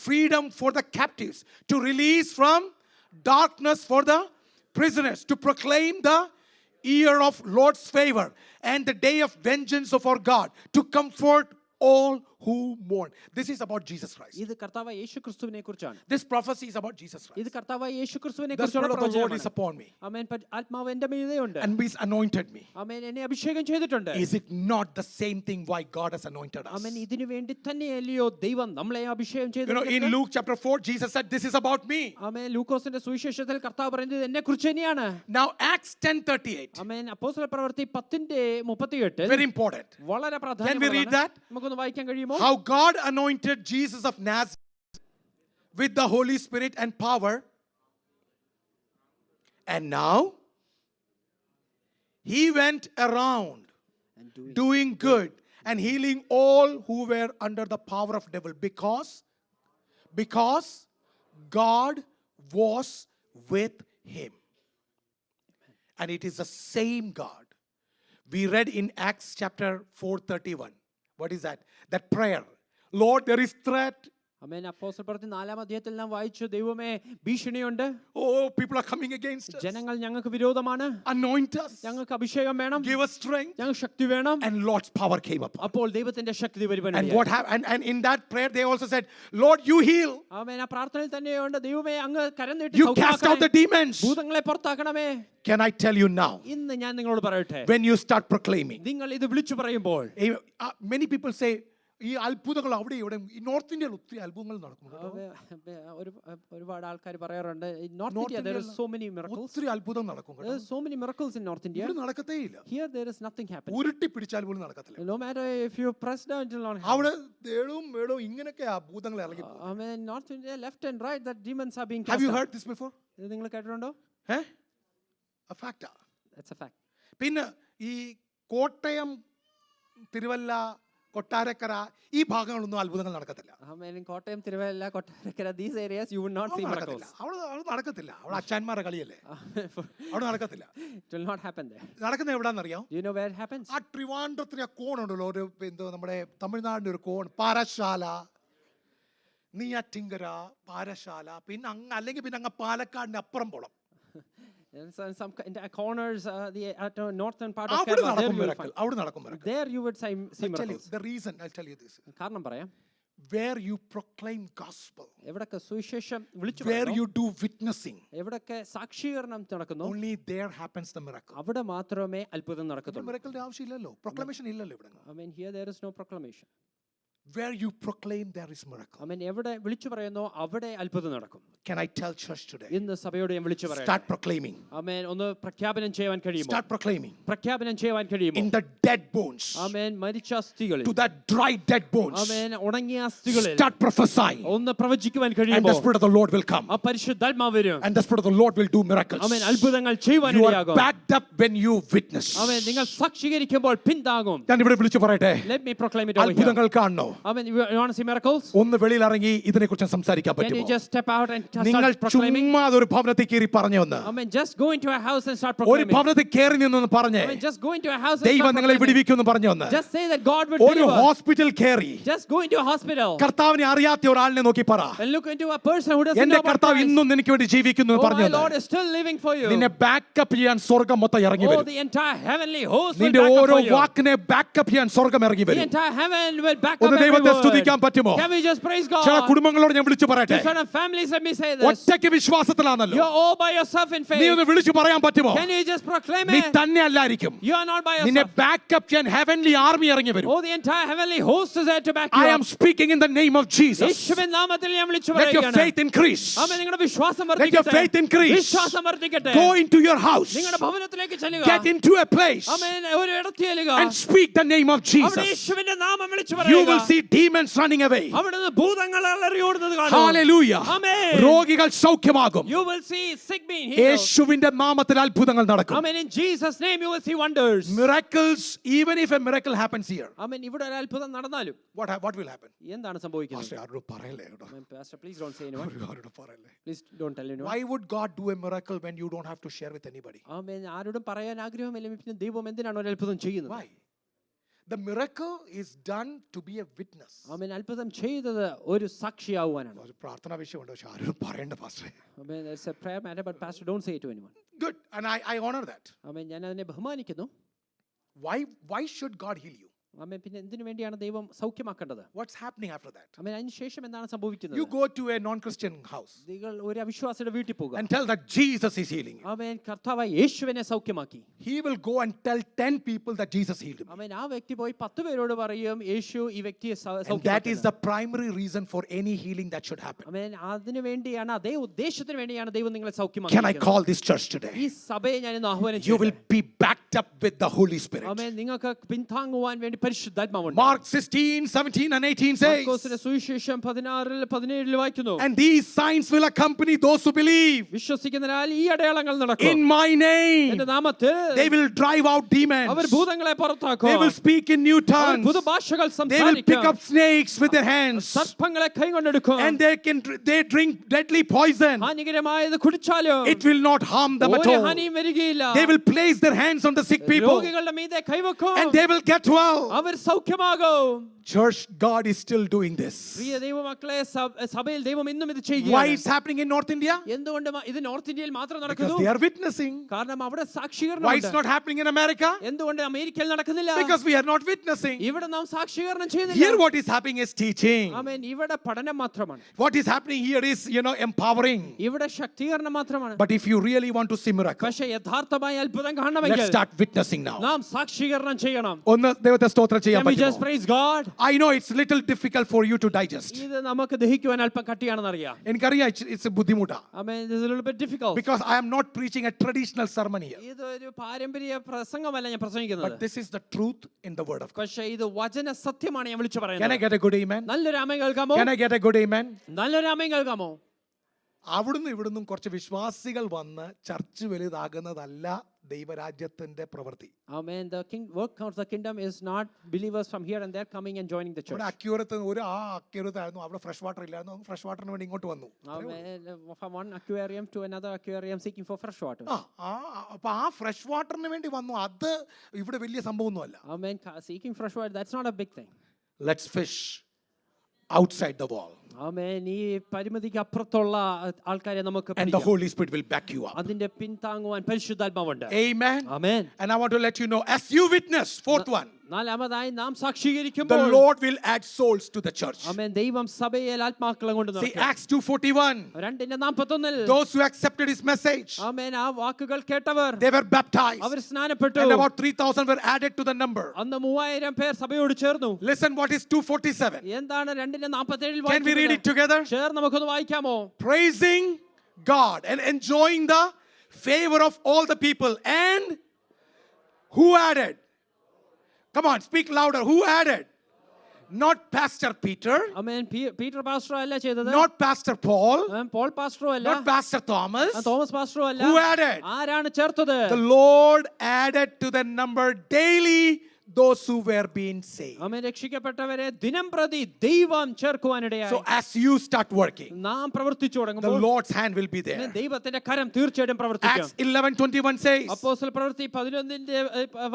freedom for the captives, to release from darkness for the prisoners, to proclaim the year of Lord's favor and the day of vengeance of our God, to comfort all who mourn. This is about Jesus Christ. ഇത് കർത്താവായ യേശുക്രിസ്തുവിനെ കുറിച്ചാണ്. This prophecy is about Jesus Christ. ഇത് കർത്താവായ യേശുക്രിസ്തുവിനെ The Spirit കുറിച്ചുള്ള of the Lord is പ്രവചനമാണ്. upon me ആമേൻ. ആത്മാവ് എൻ്റെ മീതെയുണ്ട്. and He's anointed me. ആമേൻ. എന്നെ അഭിഷേകം ചെയ്തിട്ടുണ്ട്. Is it not the same thing why God has anointed us? ആമേൻ. ഇതിനു വേണ്ടി തന്നെയല്ലയോ ദൈവം നമ്മളെ അഭിഷേകം You know, in ചെയ്തത്? Luke chapter 4, Jesus said, this is about me. ആമേൻ. ലൂക്കോസിന്റെ സുവിശേഷത്തിൽ കർത്താവ് പറയുന്നത് എന്നെ കുറിച്ച് തന്നെയാണ്. Now, Acts 10:38, ആമേൻ. അപ്പോസ്തല പ്രവൃത്തി 10:38 very important. വളരെ Can we read പ്രാധാന്യമുള്ളതാണ്. that? നമുക്കൊന്ന് വായിക്കാൻ കഴിയുമോ? How God anointed Jesus of Nazareth with the Holy Spirit and power. And now, he went around doing good and healing all who were under the power of devil, because God was with him. And it is the same God. We read in Acts chapter 4:31. What is that? That prayer. Lord, there is threat. ആമേൻ. അപ്പോസ്തല പ്രവൃത്തി 4-ാം അധ്യായത്തിൽ നാം വായിച്ചു, ദൈവമേ ഭീഷണിയുണ്ട്. Oh, people are coming against us. ജനങ്ങൾ ഞങ്ങൾക്ക് വിരോധമാണ്. Anoint us. ഞങ്ങൾക്ക് അഭിഷേകം വേണം. Give us strength. ഞങ്ങൾക്ക് ശക്തി വേണം. And Lord's power came upon. അപ്പോൾ ദൈവത്തിന്റെ ശക്തി And പരിപൂർണ്ണമായി. what happened? And in that prayer, they also said, Lord, you heal. ആമേൻ. ആ പ്രാർത്ഥനയിൽ തന്നെയുണ്ട്, ദൈവമേ അങ്ങ് കരം നീട്ടി You cast out the സൗഖ്യമാക്കണമേ. demons. ഭൂതങ്ങളെ പുറത്താക്കണമേ. Can I tell you now? ഇന്ന് ഞാൻ നിങ്ങളോട് പറയട്ടെ, When you start proclaiming, നിങ്ങൾ ഇത് വിളിച്ചു പറയുമ്പോൾ, many people say, ഈ അത്ഭുതങ്ങൾ അവിടെ ഇവിടെ ഈ നോർത്ത് ഇന്ത്യയിൽ ഒത്തിരി അത്ഭുതങ്ങൾ നടക്കുന്നു. ഒരുപാട് ആൾക്കാർ പറയാറുണ്ട്, north India there is so many miracles. ഒത്തിരി അത്ഭുതം നടക്കും. There is so many miracles in North India. ഇവിടെ നടക്കത്തേ ഇല്ല. Here there is nothing happening. ഉരുട്ടി പിടിച്ചാൽ പോലും നടക്കത്തില്ല. No matter if you press down, it will not happen. അവിടെ തേടും മേടും ഇങ്ങനെയൊക്കെ ആ ഭൂതങ്ങൾ ഇറങ്ങി പോകും. I mean, North India, left and right, that demons are being cast Have you out. heard this before? ഇത് നിങ്ങൾ കേട്ടിട്ടുണ്ടോ? A fact. That's a fact. പിന്നെ ഈ കോട്ടയം, തിരുവല്ല, കൊട്ടാരക്കര ഈ ഭാഗങ്ങളൊന്നും അത്ഭുതങ്ങൾ നടക്കത്തില്ല. I mean, in Kottayam, Tiruvalla, Kottarakara, these areas, you would not see miracles. അവിടെ നടക്കത്തില്ല. അവിടെ അച്ഛന്മാരുടെ കളിയല്ലേ. അവിടെ നടക്കത്തില്ല. It will not happen there. നടക്കുന്നത് എവിടാന്നറിയാം? Do you know where it happens? ആ ട്രിവാൻഡ്രത്തിന് ആ കോണുണ്ടല്ലോ, ഒരു എന്തോ നമ്മുടെ തമിഴ്നാടിന്റെ ഒരു കോൺ, പാറശാല, നെയ്യാറ്റിങ്കര, പാറശാല, പിന്നെ അങ്ങ് അല്ലെങ്കിൽ പിന്നെ അങ്ങ് പാലക്കാടിന്റെ അപ്പുറം പോണം. In some corners, the northern part of അവിടെ Kerala, there നടക്കും you will miracle. find. അവിടെ നടക്കും miracle. There you would see I'll tell you, miracles. the reason I'll tell you this. കാരണം പറയാം, Where you proclaim gospel, എവിടൊക്കെ സുവിശേഷം വിളിച്ചു where പറയുന്നു, you do witnessing, എവിടൊക്കെ സാക്ഷീകരണം നടക്കുന്നു, only there happens the miracle. അവിടെ മാത്രമേ അത്ഭുതം നടക്കത്തുള്ളൂ. Miracle ആവശ്യമില്ലല്ലോ, proclamation ഇല്ലല്ലോ ഇവിടെ. I mean, here there is no proclamation. Where you proclaim there is miracle. I mean, എവിടെ വിളിച്ചു പറയുന്നോ അവിടെ അത്ഭുതം നടക്കും. Can I tell church today? ഇന്ന് സഭയോട് ഞാൻ വിളിച്ചു പറയാം. Start proclaiming. ആമേൻ. ഒന്ന് പ്രഖ്യാപനം ചെയ്യാൻ കഴിയുമോ? Start proclaiming. പ്രഖ്യാപനം ചെയ്യാൻ കഴിയുമോ? In the dead bones. ആമേൻ. മരിച്ച അസ്ഥികളിൽ, To that dry dead bones. ആമേൻ, ഉണങ്ങിയ അസ്ഥികളിൽ Start prophesying. ഒന്ന് പ്രവചിക്കുവാൻ And കഴിയുമോ? the Spirit of the Lord will come. ആ പരിശുദ്ധാത്മാവ് വരും. And the Spirit of the Lord will do miracles. ആമേൻ. അത്ഭുതങ്ങൾ ചെയ്യുവാൻ You are ഇടയാകും. backed up when you witness. ആമേൻ. നിങ്ങൾ സാക്ഷീകരിക്കുമ്പോൾ പിന്താകും. ഞാൻ ഇവിടെ വിളിച്ചു പറയട്ടെ, Let me proclaim it over here. അത്ഭുതങ്ങൾ കാണണോ? I mean, you want to see miracles? ഒന്ന് വെളിയിൽ ഇറങ്ങി ഇതിനെക്കുറിച്ച് സംസാരിക്കാൻ Can you പറ്റുമോ? just step out and നിങ്ങൾ start proclaiming? ചുമ്മാ ഒരു ഭവനത്തിൽ കയറി പറഞ്ഞു ഒന്ന്, I mean, just go into a house and start ഒരു proclaiming. ഭവനത്തിൽ കയറി നിന്നൊന്ന് പറഞ്ഞേ, I mean, just go into a house and ദൈവം start നിങ്ങളെ proclaiming. വിടുവിക്കുമെന്ന് പറഞ്ഞു ഒന്ന്. Just say that God will ഒരു deliver. ഹോസ്പിറ്റൽ കയറി Just go into a hospital കർത്താവിനെ അറിയാത്ത ഒരാളിനെ നോക്കി പറ, and look into a person who doesn't എന്റെ know about കർത്താവ് Christ. ഇന്നും നിനക്ക് വേണ്ടി ജീവിക്കുന്നു Oh, പറഞ്ഞു my Lord is still living for you. നിന്നെ ബാക്കപ്പ് ചെയ്യാൻ സ്വർഗം മൊത്തം ഇറങ്ങി Oh, വരും. the entire heavenly host will നിന്റെ back up ഓരോ for you. വാക്കിനെ ബാക്കപ്പ് ചെയ്യാൻ സ്വർഗം ഇറങ്ങി The വരും. entire heaven will back up ഒന്ന് every ദൈവത്തെ word. സ്തുതിക്കാൻ പറ്റുമോ? Can we just praise ചില God? കുടുംബങ്ങളോട് ഞാൻ വിളിച്ചു പറയട്ടെ, To certain families, let me say this. ഒറ്റയ്ക്ക് വിശ്വാസത്തിലാണല്ലോ, You're all by yourself in നീ faith. ഒന്ന് വിളിച്ചു പറയാൻ പറ്റുമോ? Can you just proclaim നീ it? തന്നെ അല്ലായിരിക്കും, You are not by നിന്നെ yourself. ബാക്കപ്പ് ചെയ്യാൻ ഹെവൻലി ആർമി ഇറങ്ങി വരും. Oh, the entire heavenly host is there to back I you am up. speaking in the name of Jesus. യേശുവിൻ നാമത്തിൽ ഞാൻ വിളിച്ചു Let your പറയുകയാണ്. faith increase. ആമേൻ, നിങ്ങളുടെ വിശ്വാസം Let your വർദ്ധിക്കട്ടെ. faith increase. വിശ്വാസം വർദ്ധിക്കട്ടെ. Go into your house, നിങ്ങളുടെ ഭവനത്തിലേക്ക് ചെല്ലുക. get into a place ആമേൻ, ഒരു ഇടത്ത് ചെല്ലുക. and speak the name of അവിടെ Jesus. യേശുവിന്റെ നാമം വിളിച്ചു You പറയുക. will see demons running away. അവിടുന്ന് ഭൂതങ്ങൾ അലറിയോടുന്നത് കാണും. Hallelujah. ആമേൻ. രോഗികൾ സൗഖ്യമാകും. You will see sick being healed. യേശുവിന്റെ നാമത്തിൽ അത്ഭുതങ്ങൾ നടക്കും. Amen. In Jesus' name you will see wonders. Miracles, even if a miracle happens here, Amen. ഇവിടെ ഒരു അത്ഭുതം നടന്നാലും what will happen? എന്താണ് സംഭവിക്കുന്നത്? Pastor, ആരോടും പറയല്ലേ കേട്ടോ. Amen. Pastor, please don't say anyone. ആരോടും പറയല്ലേ. Please don't tell anyone. Why would God do a miracle when you don't have to share with anybody? ആമേൻ. ആരോടും പറയാൻ ആഗ്രഹമില്ല. പിന്നെ ദൈവം എന്തിനാണ് ഒരു അത്ഭുതം ചെയ്യുന്നത്? Why? The miracle is done to be a witness. ആമേൻ. അത്ഭുതം ചെയ്തത് ഒരു സാക്ഷിയാവാനാണ്. ഒരു പ്രാർത്ഥനാ വിഷയമുണ്ട്, പക്ഷെ ആരോടും പറയണ്ട പാസ്റ്ററെ. Amen. It's a prayer matter, but Pastor, don't say it to anyone. Good, and I honor that. ആമേൻ. ഞാൻ അതിനെ ബഹുമാനിക്കുന്നു. Why should God heal you? ആമേൻ. പിന്നെ എന്തിനു വേണ്ടിയാണ് ദൈവം സൗഖ്യമാക്കേണ്ടത്? What's happening after that? ആമേൻ. അതിന് ശേഷം എന്താണ് സംഭവിക്കുന്നത്? You go to a non-Christian house നിങ്ങൾ ഒരു അവിശ്വാസിയുടെ വീട്ടിൽ പോകുക. and tell that Jesus is healing you. ആമേൻ. കർത്താവ് യേശുവിനെ സൗഖ്യമാക്കി. He will go and tell 10 people that Jesus healed him. ആമേൻ. ആ വ്യക്തി പോയി 10 പേരോട് പറയും യേശു ഈ വ്യക്തിയെ And that is സൗഖ്യമാക്കി. the primary reason for any healing that should happen. ആമേൻ. അതിനു വേണ്ടിയാണ്, അതേ ഉദ്ദേശത്തിന് വേണ്ടിയാണ് ദൈവം നിങ്ങളെ Can I സൗഖ്യമാക്കിയിരിക്കുന്നത്. call this church today? ഈ സഭയെ ഞാൻ ഇന്ന് ആഹ്വാനം You will ചെയ്യുന്നു. be backed up with the Holy Spirit. ആമേൻ. നിങ്ങൾക്ക് പിന്താങ്ങുവാൻ വേണ്ടി പരിശുദ്ധാത്മാവുണ്ട്. Mark 16, 17 and 18 മാർക്കോസിന്റെ says, സുവിശേഷം 16-17 വായിക്കുന്നു. and these signs will accompany those who believe. വിശ്വസിക്കുന്നതിനാൽ ഈ അടയാളങ്ങൾ നടക്കും. In my name, എന്റെ നാമത്തിൽ they will drive out demons. അവർ ഭൂതങ്ങളെ പുറത്താക്കും. They will speak in new our tongues. പുതുഭാഷകൾ They will pick സംസാരിക്കും. up snakes with their hands. സർപ്പങ്ങളെ കൈകൊണ്ടെടുക്കും. And they drink deadly poison. ഹാനികരമായത് കുടിച്ചാലും It will not harm them at ഒരു all. ഹാനിയും വരികയില്ല. They will place their hands on the sick people രോഗികളുടെ മീതെ കൈവെക്കും. and they will get well. Our സൗഖ്യമാകും. Church, God is still doing this. പ്രിയ ദൈവമക്കളെ, സഭയിൽ ദൈവം ഇന്നും ഇത് Why ചെയ്യുകയാണ്. it's happening in North India? എന്തുകൊണ്ട് ഇത് നോർത്ത് ഇന്ത്യയിൽ മാത്രം Because നടക്കുന്നു? they are witnessing. കാരണം അവിടെ Why it's സാക്ഷീകരണം. not happening in America? എന്തുകൊണ്ട് അമേരിക്കയിൽ നടക്കുന്നില്ല? Because we are not witnessing. ഇവിടെ നാം സാക്ഷീകരണം Here ചെയ്യുന്നില്ല. what is happening is teaching. ആമേൻ. ഇവിടെ പഠനം മാത്രമാണ്. What is happening here is, empowering. ഇവിടെ ശക്തീകരണം മാത്രമാണ്. But if you really want to see miracle, പക്ഷേ യഥാർത്ഥമായ അത്ഭുതം let's കാണണമെങ്കിൽ start witnessing now. നാം സാക്ഷീകരണം ചെയ്യണം. ഒന്ന് ദൈവത്തെ സ്തോത്രം ചെയ്യാൻ Can we just പറ്റുമോ? praise God? I know it's little difficult for you to digest. ഇത് നമുക്ക് ദഹിക്കുവാൻ അല്പം കട്ടിയാണെന്ന് അറിയാം. എനിക്കറിയാം it's ബുദ്ധിമുട്ടാ. ആമേൻ. This is a little bit difficult. Because I am not preaching a traditional sermon here. ഇത് ഒരു പാരമ്പര്യ പ്രസംഗമല്ല ഞാൻ പ്രസംഗിക്കുന്നത്. But this is the truth in the word of God. പക്ഷേ ഇത് വചന സത്യമാണ് ഞാൻ വിളിച്ചു Can I പറയുന്നത്. get a good amen? നല്ലൊരു ആമേൻ കേൾക്കാമോ? Can I get a good amen? നല്ലൊരു ആമേൻ കേൾക്കാമോ? അവിടുന്ന് ഇവിടുന്നും കുറച്ച് വിശ്വാസികൾ വന്ന് ചർച്ച് വലുതാകുന്നതല്ല ദൈവരാജ്യത്തിന്റെ പ്രവൃത്തി. Amen. The work of the kingdom is not believers from here and there coming and joining the church. ഇവിടെ അക്യൂരത്ത് അക്യൂരത്തായിരുന്നു, അവിടെ ഫ്രഷ് വാട്ടർ ഇല്ലായിരുന്നു, ഫ്രഷ് വാട്ടറിന് വേണ്ടി ഇങ്ങോട്ട് വന്നു. Amen. From one aquarium to another aquarium seeking for fresh water. അപ്പൊ ആ fresh വാട്ടറിന് വേണ്ടി വന്നു. അത് ഇവിടെ വലിയ സംഭവമൊന്നുമല്ല. Amen. Seeking fresh water, that's not a big thing. Let's fish outside the wall. Amen. ഈ പരിമിതിക്ക് അപ്പുറത്തുള്ള ആൾക്കാരെ നമുക്ക് And the Holy Spirit will back you up. അതിന്റെ പിന്താങ്ങുവാൻ പരിശുദ്ധാത്മാവുണ്ട്. Amen. Amen. And I want to let you know, as you witness, fourth one, നാലാമതായി നാം the സാക്ഷീകരിക്കുമ്പോൾ Lord will add souls to the church. ആമേൻ. ദൈവം സഭയിൽ ആത്മാക്കളെ കൊണ്ട് See, നടക്കും. Acts 2:41. 2:41 Those who accepted his message, ആമേൻ. ആ വാക്കുകൾ കേട്ടവർ they were baptized. Our സ്നാനപ്പെട്ടു. And about 3,000 were added to the number. അന്ന് 3000 പേർ സഭയോട് ചേർന്നു. Listen what is 2:47. എന്താണ് 2:47 Can we read it together? ചേർന്ന് നമുക്കൊന്ന് വായിക്കാമോ? Praising God and enjoying the favor of all the people. And who added? Come on, speak louder. Who added? Not Pastor Peter, amen. Peter പാസ്റ്ററോ അല്ല ചെയ്തത്. not Pastor Paul, Paul പാസ്റ്ററോ അല്ല. not Pastor Thomas. Thomas പാസ്റ്ററോ അല്ല. Who added? ആരാണ് ചേർത്തത്? The Lord added to the number daily those who were being saved. ആമേൻ. രക്ഷിക്കപ്പെട്ടവരെ ദിനംപ്രതി ദൈവം ചേർക്കുവാനിടയായി. So as you start working, നാം പ്രവർത്തിച്ചു the തുടങ്ങുമ്പോൾ Lord's hand will be there. ദൈവത്തിന്റെ കരം തീർച്ചയായിട്ടും പ്രവർത്തിക്കും. Acts 11:21 says, അപ്പോസ്തല പ്രവൃത്തി 11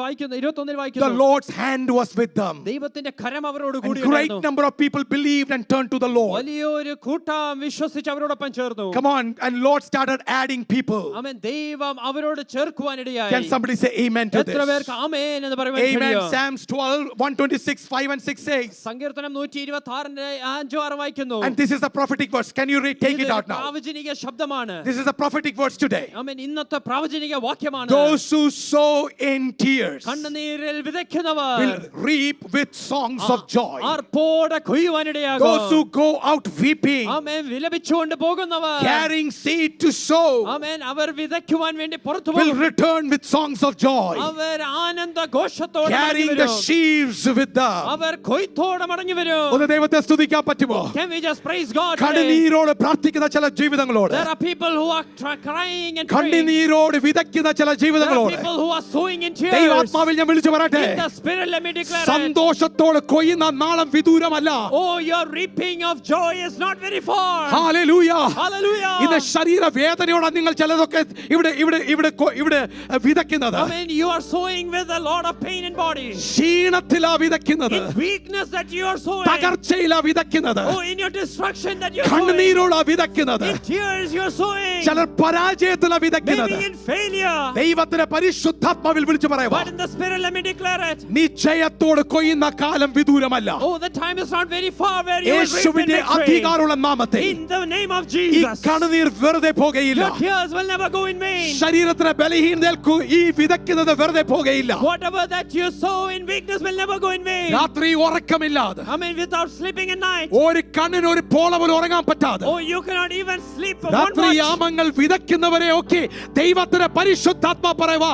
വായിക്കുന്നു, 21 the വായിക്കുന്നു. Lord's hand was with them. ദൈവത്തിന്റെ കരം അവരോട് And കൂടി great ഉണ്ടായിരുന്നു. number of people believed and turned to the Lord. വലിയൊരു കൂട്ടം വിശ്വസിച്ച് അവരോടൊപ്പം ചേർന്നു. Come on, and Lord started adding people. ആമേൻ. ദൈവം അവരോട് ചേർക്കുവാനിടയായി. Can somebody say amen to എത്ര this? പേർക്ക് ആമേൻ എന്ന് പറയുവാൻ Amen. കഴിയും? Psalms 12, 126, 5 and 6 says, സങ്കീർത്തനം 126 5-6 വായിക്കുന്നു. and this is a prophetic verse. Can you read? Take it out now. പ്രവചനിക ശബ്ദമാണ്. This is a prophetic verse today. ആമേൻ. ഇന്നത്തെ പ്രവചനിക വാക്യമാണ്. Those who sow in tears കണ്ണുനീരിൽ വിതയ്ക്കുന്നവർ will reap with songs of joy. ആർപ്പോടെ കൊയ്യുവാനിടയാകും. Those who go out weeping, ആമേൻ. വിലപിച്ചുകൊണ്ട് പോകുന്നവർ carrying seed to sow, ആമേൻ. അവർ വിതയ്ക്കുവാൻ വേണ്ടി പുറത്തു will പോകും. return with songs of joy, our Ananda ഘോഷത്തോടെ carrying the sheaves with them. അവർ കൊയ്ത്തോടെ മടങ്ങി വരും. ഒന്ന് ദൈവത്തെ സ്തുതിക്കാൻ പറ്റുമോ? Can we just praise God today? കണ്ണുനീരോട് പ്രാർത്ഥിക്കുന്ന ചില ജീവിതങ്ങളോട്, There are people who are crying and praying. കണ്ണുനീരോട് വിതയ്ക്കുന്ന ചില There are ജീവിതങ്ങളോട് people who are sowing in tears. ദൈവാത്മാവിൽ ഞാൻ വിളിച്ചു പറയട്ടെ, In the spirit, let me declare it. സന്തോഷത്തോട് കൊയ്യുന്ന നാളം വിദൂരമല്ല. Oh, your reaping of joy is not very far. Hallelujah. Hallelujah. ഇന്ന് ശരീരവേദനയോടെ നിങ്ങൾ ചിലതൊക്കെ ഇവിടെ വിതയ്ക്കുന്നത്. I mean, you are sowing with a lot of pain in body. ക്ഷീണത്തിലാ വിതയ്ക്കുന്നത്. In weakness that you are sowing. തകർച്ചയിലാ വിതയ്ക്കുന്നത്. Oh, in your destruction that you are sowing. കണ്ണുനീരോടാ വിതയ്ക്കുന്നത്. In tears you are sowing. ചിലർ പരാജയത്തിലാ വിതയ്ക്കുന്നത്. Maybe in failure. ദൈവത്തിന്റെ പരിശുദ്ധാത്മാവിൽ വിളിച്ചു പറയുക, But in the spirit, let me declare it. നീ ജയത്തോട് കൊയ്യുന്ന കാലം വിദൂരമല്ല. Oh, the time is not very far where you will reap in യേശുവിന്റെ victory. അധികാരമുള്ള നാമത്തിൽ In the name of ഈ Jesus. കണ്ണുനീർ വെറുതെ പോകുകയില്ല. Your tears will never go in vain. ശരീരത്തിന് ബലഹീനതേൽക്കു ഈ വിതയ്ക്കുന്നത് വെറുതെ പോകുകയില്ല. Whatever that you sow in weakness will never go in vain. രാത്രി ഉറക്കമില്ലാതെ, I mean, without sleeping at night. ഒരു കണ്ണിന് ഒരു പോള പോലും ഉറങ്ങാൻ പറ്റാതെ, Oh, you cannot even sleep for one രാത്രി watch. യാമങ്ങൾ വിതയ്ക്കുന്നവരെ ഒക്കെ ദൈവത്തിന്റെ പരിശുദ്ധാത്മാ പറയുക,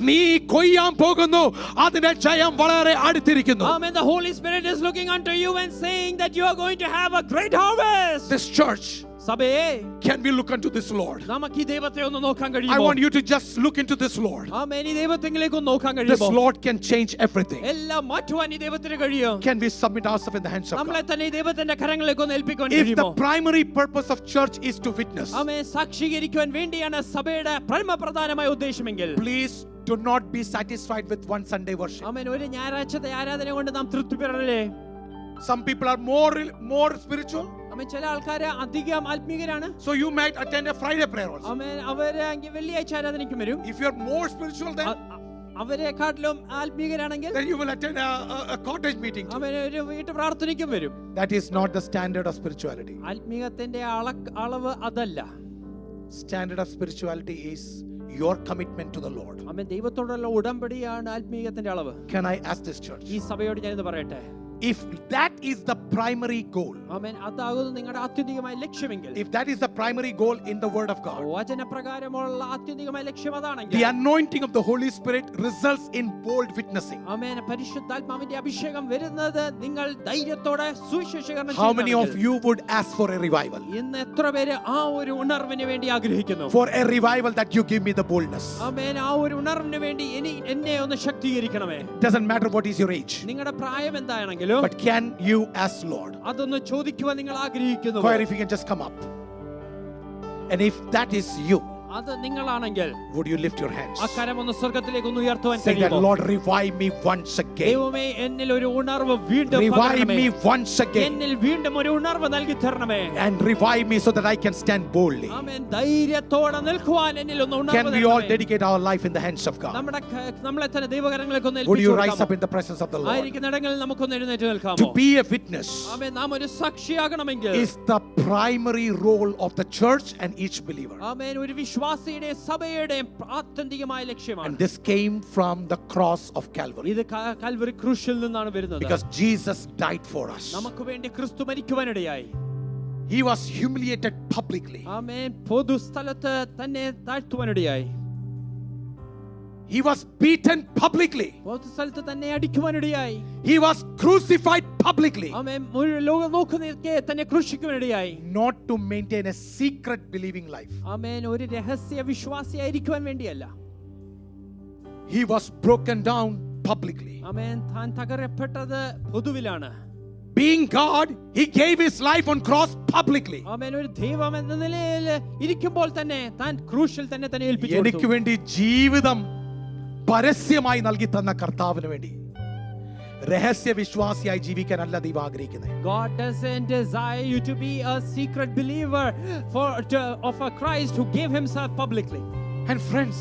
നീ കൊയ്യാൻ പോകുന്നു, അതിന്റെ ജയം വളരെ അടുത്തിരിക്കുന്നു. Amen. The Holy Spirit is looking unto you and saying that you are going to have a great harvest. This church, സഭയെ, can we look unto this Lord? നമുക്ക് ഈ ദൈവത്തെ ഒന്ന് നോക്കാൻ I കഴിയുമോ? want you to just look into this Lord. ആമേൻ. ഈ ദൈവത്തെങ്കിലേക്ക് ഒന്ന് നോക്കാൻ This കഴിയുമോ? Lord can change everything. എല്ലാം മാറ്റുവാൻ ഈ ദൈവത്തിന് കഴിയും. Can we submit ourselves in the hands of നമ്മളെ God? തന്നെ ഈ ദൈവത്തിന്റെ കരങ്ങളിലേക്ക് ഒന്ന് ഏൽപ്പിക്കാൻ If കഴിയുമോ? the primary purpose of church is to witness, ആമേൻ. സാക്ഷീകരിക്കുവാൻ വേണ്ടിയാണ് സഭയുടെ പരമപ്രധാനമായ ഉദ്ദേശമെങ്കിൽ, please do not be satisfied with one Sunday worship. ആമേൻ, ഒരു ഞായറാഴ്ചത്തെ ആരാധന കൊണ്ട് നാം തൃപ്തിപ്പെടല്ലേ? Some people are more spiritual, ആമേൻ. ചില ആൾക്കാര് അധികം ആത്മീകരാണ്. so you might attend a Friday prayer also. ആമേൻ. അവര് വെള്ളിയാഴ്ച ആരാധനയ്ക്ക് വരും. If you are more spiritual, then അവരെക്കാട്ടിലും ആത്മീകരാണെങ്കിൽ you will attend a cottage meeting too. അവൻ ഒരു വീട്ടു പ്രാർത്ഥനയ്ക്കും വരും. That is not the standard of spirituality. ആത്മീകത്തിന്റെ അളവ് അതല്ല. Standard of spirituality is your commitment to the Lord. അവൻ ദൈവത്തോടുള്ള ഉടമ്പടിയാണ് ആത്മീകത്തിന്റെ അളവ്. Can I ask this church? ഈ സഭയോട് ഞാനിത് പറയട്ടെ, If that is the primary goal, ആമേൻ, അതാകുന്നു നിങ്ങളുടെ ആത്യന്തികമായ ലക്ഷ്യമെങ്കിൽ, if that is the primary goal in the Word of God, വചനപ്രകാരമുള്ള ആത്യന്തികമായ ലക്ഷ്യം അതാണെങ്കിൽ, the anointing of the Holy Spirit results in bold witnessing. ആമേൻ, പരിശുദ്ധാത്മാവിന്റെ അഭിഷേകം വരുന്നത് നിങ്ങൾ ധൈര്യത്തോടെ സുവിശേഷീകരണം How many of ചെയ്യുകയാണെങ്കിൽ. you would ask for a revival? ഇന്ന് എത്ര പേര് ആ ഒരു ഉണർവിന് വേണ്ടി ആഗ്രഹിക്കുന്നു? For a revival that you give me the boldness. ആമേൻ. ആ ഒരു ഉണർവിന് വേണ്ടി എന്നെ ഒന്ന് ശക്തീകരിക്കണമേ. Doesn't matter what is your age, നിങ്ങളുടെ പ്രായം എന്താണെങ്കിലും, but can you ask Lord? അതൊന്ന് ചോദിക്കുവാൻ നിങ്ങൾ ആഗ്രഹിക്കുന്നു. Choir, if you can just come up. And if that is you, അത് നിങ്ങളാണെങ്കിൽ would you lift your hands? ആ കരം ഒന്ന് സ്വർഗ്ഗത്തിലേക്ക് ഒന്ന് ഉയർത്തുവാൻ Say that, കഴിയുമോ? Lord, revive me once again. ദൈവമേ, എന്നിൽ ഒരു ഉണർവ് വീണ്ടും Revive പകരണമേ. me once again. എന്നിൽ വീണ്ടും ഒരു ഉണർവ് നൽകി തരണമേ. And revive me so that I can stand boldly. ആമേൻ. ധൈര്യത്തോടെ നിൽക്കുവാൻ എന്നിൽ ഒന്ന് ഉണർവ് Can we all തരണമേ. dedicate our life in the hands of God? നമ്മളെ തന്നെ ദൈവകരങ്ങളിലേക്ക് ഒന്ന് Would you ഏൽപ്പിച്ചു rise up കൊടുക്കാമോ? in the presence of the Lord? ആയിരിക്കുന്ന ഇടങ്ങളിൽ നമുക്കൊന്ന് എഴുന്നേറ്റ് To നിൽക്കാമോ? be a witness ആമേൻ. നാം ഒരു സാക്ഷിയാകണമെങ്കിൽ, is the primary role of the church and each believer. ആമേൻ, ഒരു വിശ്വാസിയുടെ സഭയുടെ ആത്യന്തികമായ ലക്ഷ്യമാണ്. And this came from the cross of Calvary. ഇത് കാൽവരി ക്രൂശിൽ നിന്നാണ് വരുന്നത്. Because Jesus died for us. നമുക്ക് വേണ്ടി ക്രിസ്തു മരിക്കുവാനിടയായി. He was humiliated publicly. ആമേൻ. പൊതുസ്ഥലത്ത് തന്നെ താഴ്ത്തുവാനിടയായി. He was beaten publicly. പൊതുസ്ഥലത്ത് തന്നെ അടിക്കുവാനിടയായി. He was crucified publicly. ആമേൻ. മുഴുവൻ ലോകം നോക്കി നിൽക്കെ തന്നെ ക്രൂശിക്കുവാനിടയായി. Not to maintain a secret believing life. ആമേൻ. ഒരു രഹസ്യ വിശ്വാസിയായിരിക്കുവാൻ വേണ്ടിയല്ല. He was broken down publicly. ആമേൻ. താൻ തകരപ്പെട്ടത് പൊതുവിലാണ്. Being God, he gave his life on cross publicly. ആമേൻ. ഒരു ദൈവം എന്ന നിലയിൽ ഇരിക്കുമ്പോൾ തന്നെ താൻ ക്രൂശിൽ തന്നെ ഏൽപ്പിച്ചു എനിക്ക് കൊടുത്തു. വേണ്ടി ജീവിതം പരസ്യമായി നൽകി തന്ന കർത്താവിന് വേണ്ടി രഹസ്യ വിശ്വാസിയായി ജീവിക്കാനല്ല ദൈവം ആഗ്രഹിക്കുന്നത്. God doesn't desire you to be a secret believer of a Christ who gave himself publicly. And friends,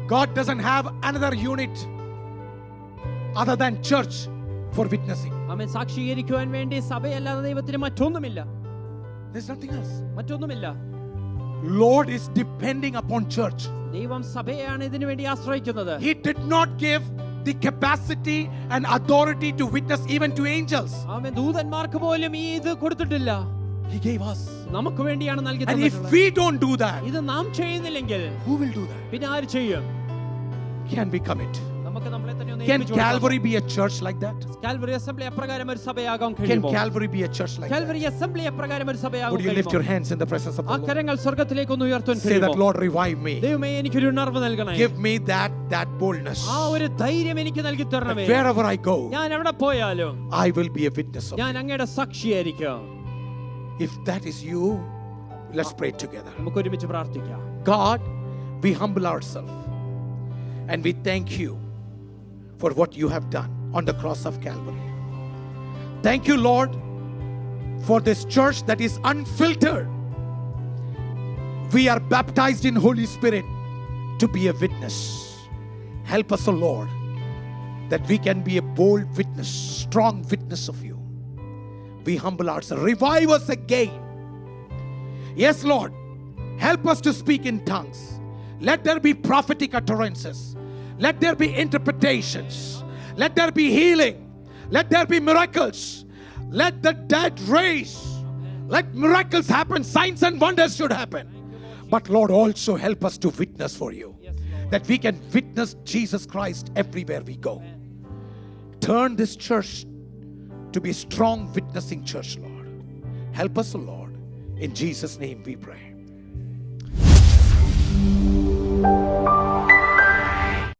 God doesn't have another unit other than church for witnessing. ആമേൻ. സാക്ഷീകരിക്കുവാൻ വേണ്ടി സഭയല്ലാതെ ദൈവത്തിന് മറ്റൊന്നുമില്ല. There's nothing else. മറ്റൊന്നുമില്ല. Lord is depending upon church. ദൈവം സഭയാണ് ഇതിനു വേണ്ടി ആശ്രയിക്കുന്നത്. He did not give the capacity and authority to witness even to angels. ആമേൻ. ദൂതന്മാർക്ക് പോലും ഈ ഇത് കൊടുത്തിട്ടില്ല. He gave us. നമുക്ക് വേണ്ടിയാണ് നൽകി And if തന്നിട്ടുള്ളത്. we don't do that, ഇത് നാം ചെയ്യുന്നില്ലെങ്കിൽ who will do that? പിന്നെ ആര് ചെയ്യും? Can we commit? നമുക്ക് നമ്മളെ തന്നെ ഒന്ന് Can ഏൽപ്പിച്ചു കൊടുക്കാം. Calvary be a church like that? Calvary assembly അപ്രകാരം ഒരു സഭയാകാൻ Can കഴിയുമോ? Calvary be a church like that? Calvary assembly അപ്രകാരം ഒരു സഭയാകാൻ Would you lift your കഴിയുമോ? hands in the presence of the ആ Lord? കരങ്ങൾ സ്വർഗ്ഗത്തിലേക്ക് ഒന്ന് ഉയർത്താൻ Say that, കഴിയുമോ? Lord, revive me. ദൈവമേ എനിക്കൊരു ഉണർവ് നൽകണേ. Give me that boldness. ആ ഒരു ധൈര്യം എനിക്ക് നൽകി That തരണമേ. wherever I go, ഞാൻ എവിടെ പോയാലും I will be a witness of ഞാൻ it. അങ്ങയുടെ സാക്ഷിയായിരിക്കും. If that is you, let's pray together. നമുക്ക് ഒരുമിച്ച് പ്രാർത്ഥിക്കാം. God, we humble ourselves and we thank you for what you have done on the cross of Calvary. Thank you, Lord, for this church that is unfiltered. We are baptized in Holy Spirit to be a witness. Help us, O Lord, that we can be a bold witness, strong witness of you. We humble ourselves. Revive us again. Yes, Lord, help us to speak in tongues. Let there be prophetic utterances. Let there be interpretations. Let there be healing. Let there be miracles. Let the dead raise. Let miracles happen. Signs and wonders should happen. But Lord, also help us to witness for you. That we can witness Jesus Christ everywhere we go. Turn this church to be a strong witnessing church, Lord. Help us, Lord. In Jesus' name we pray.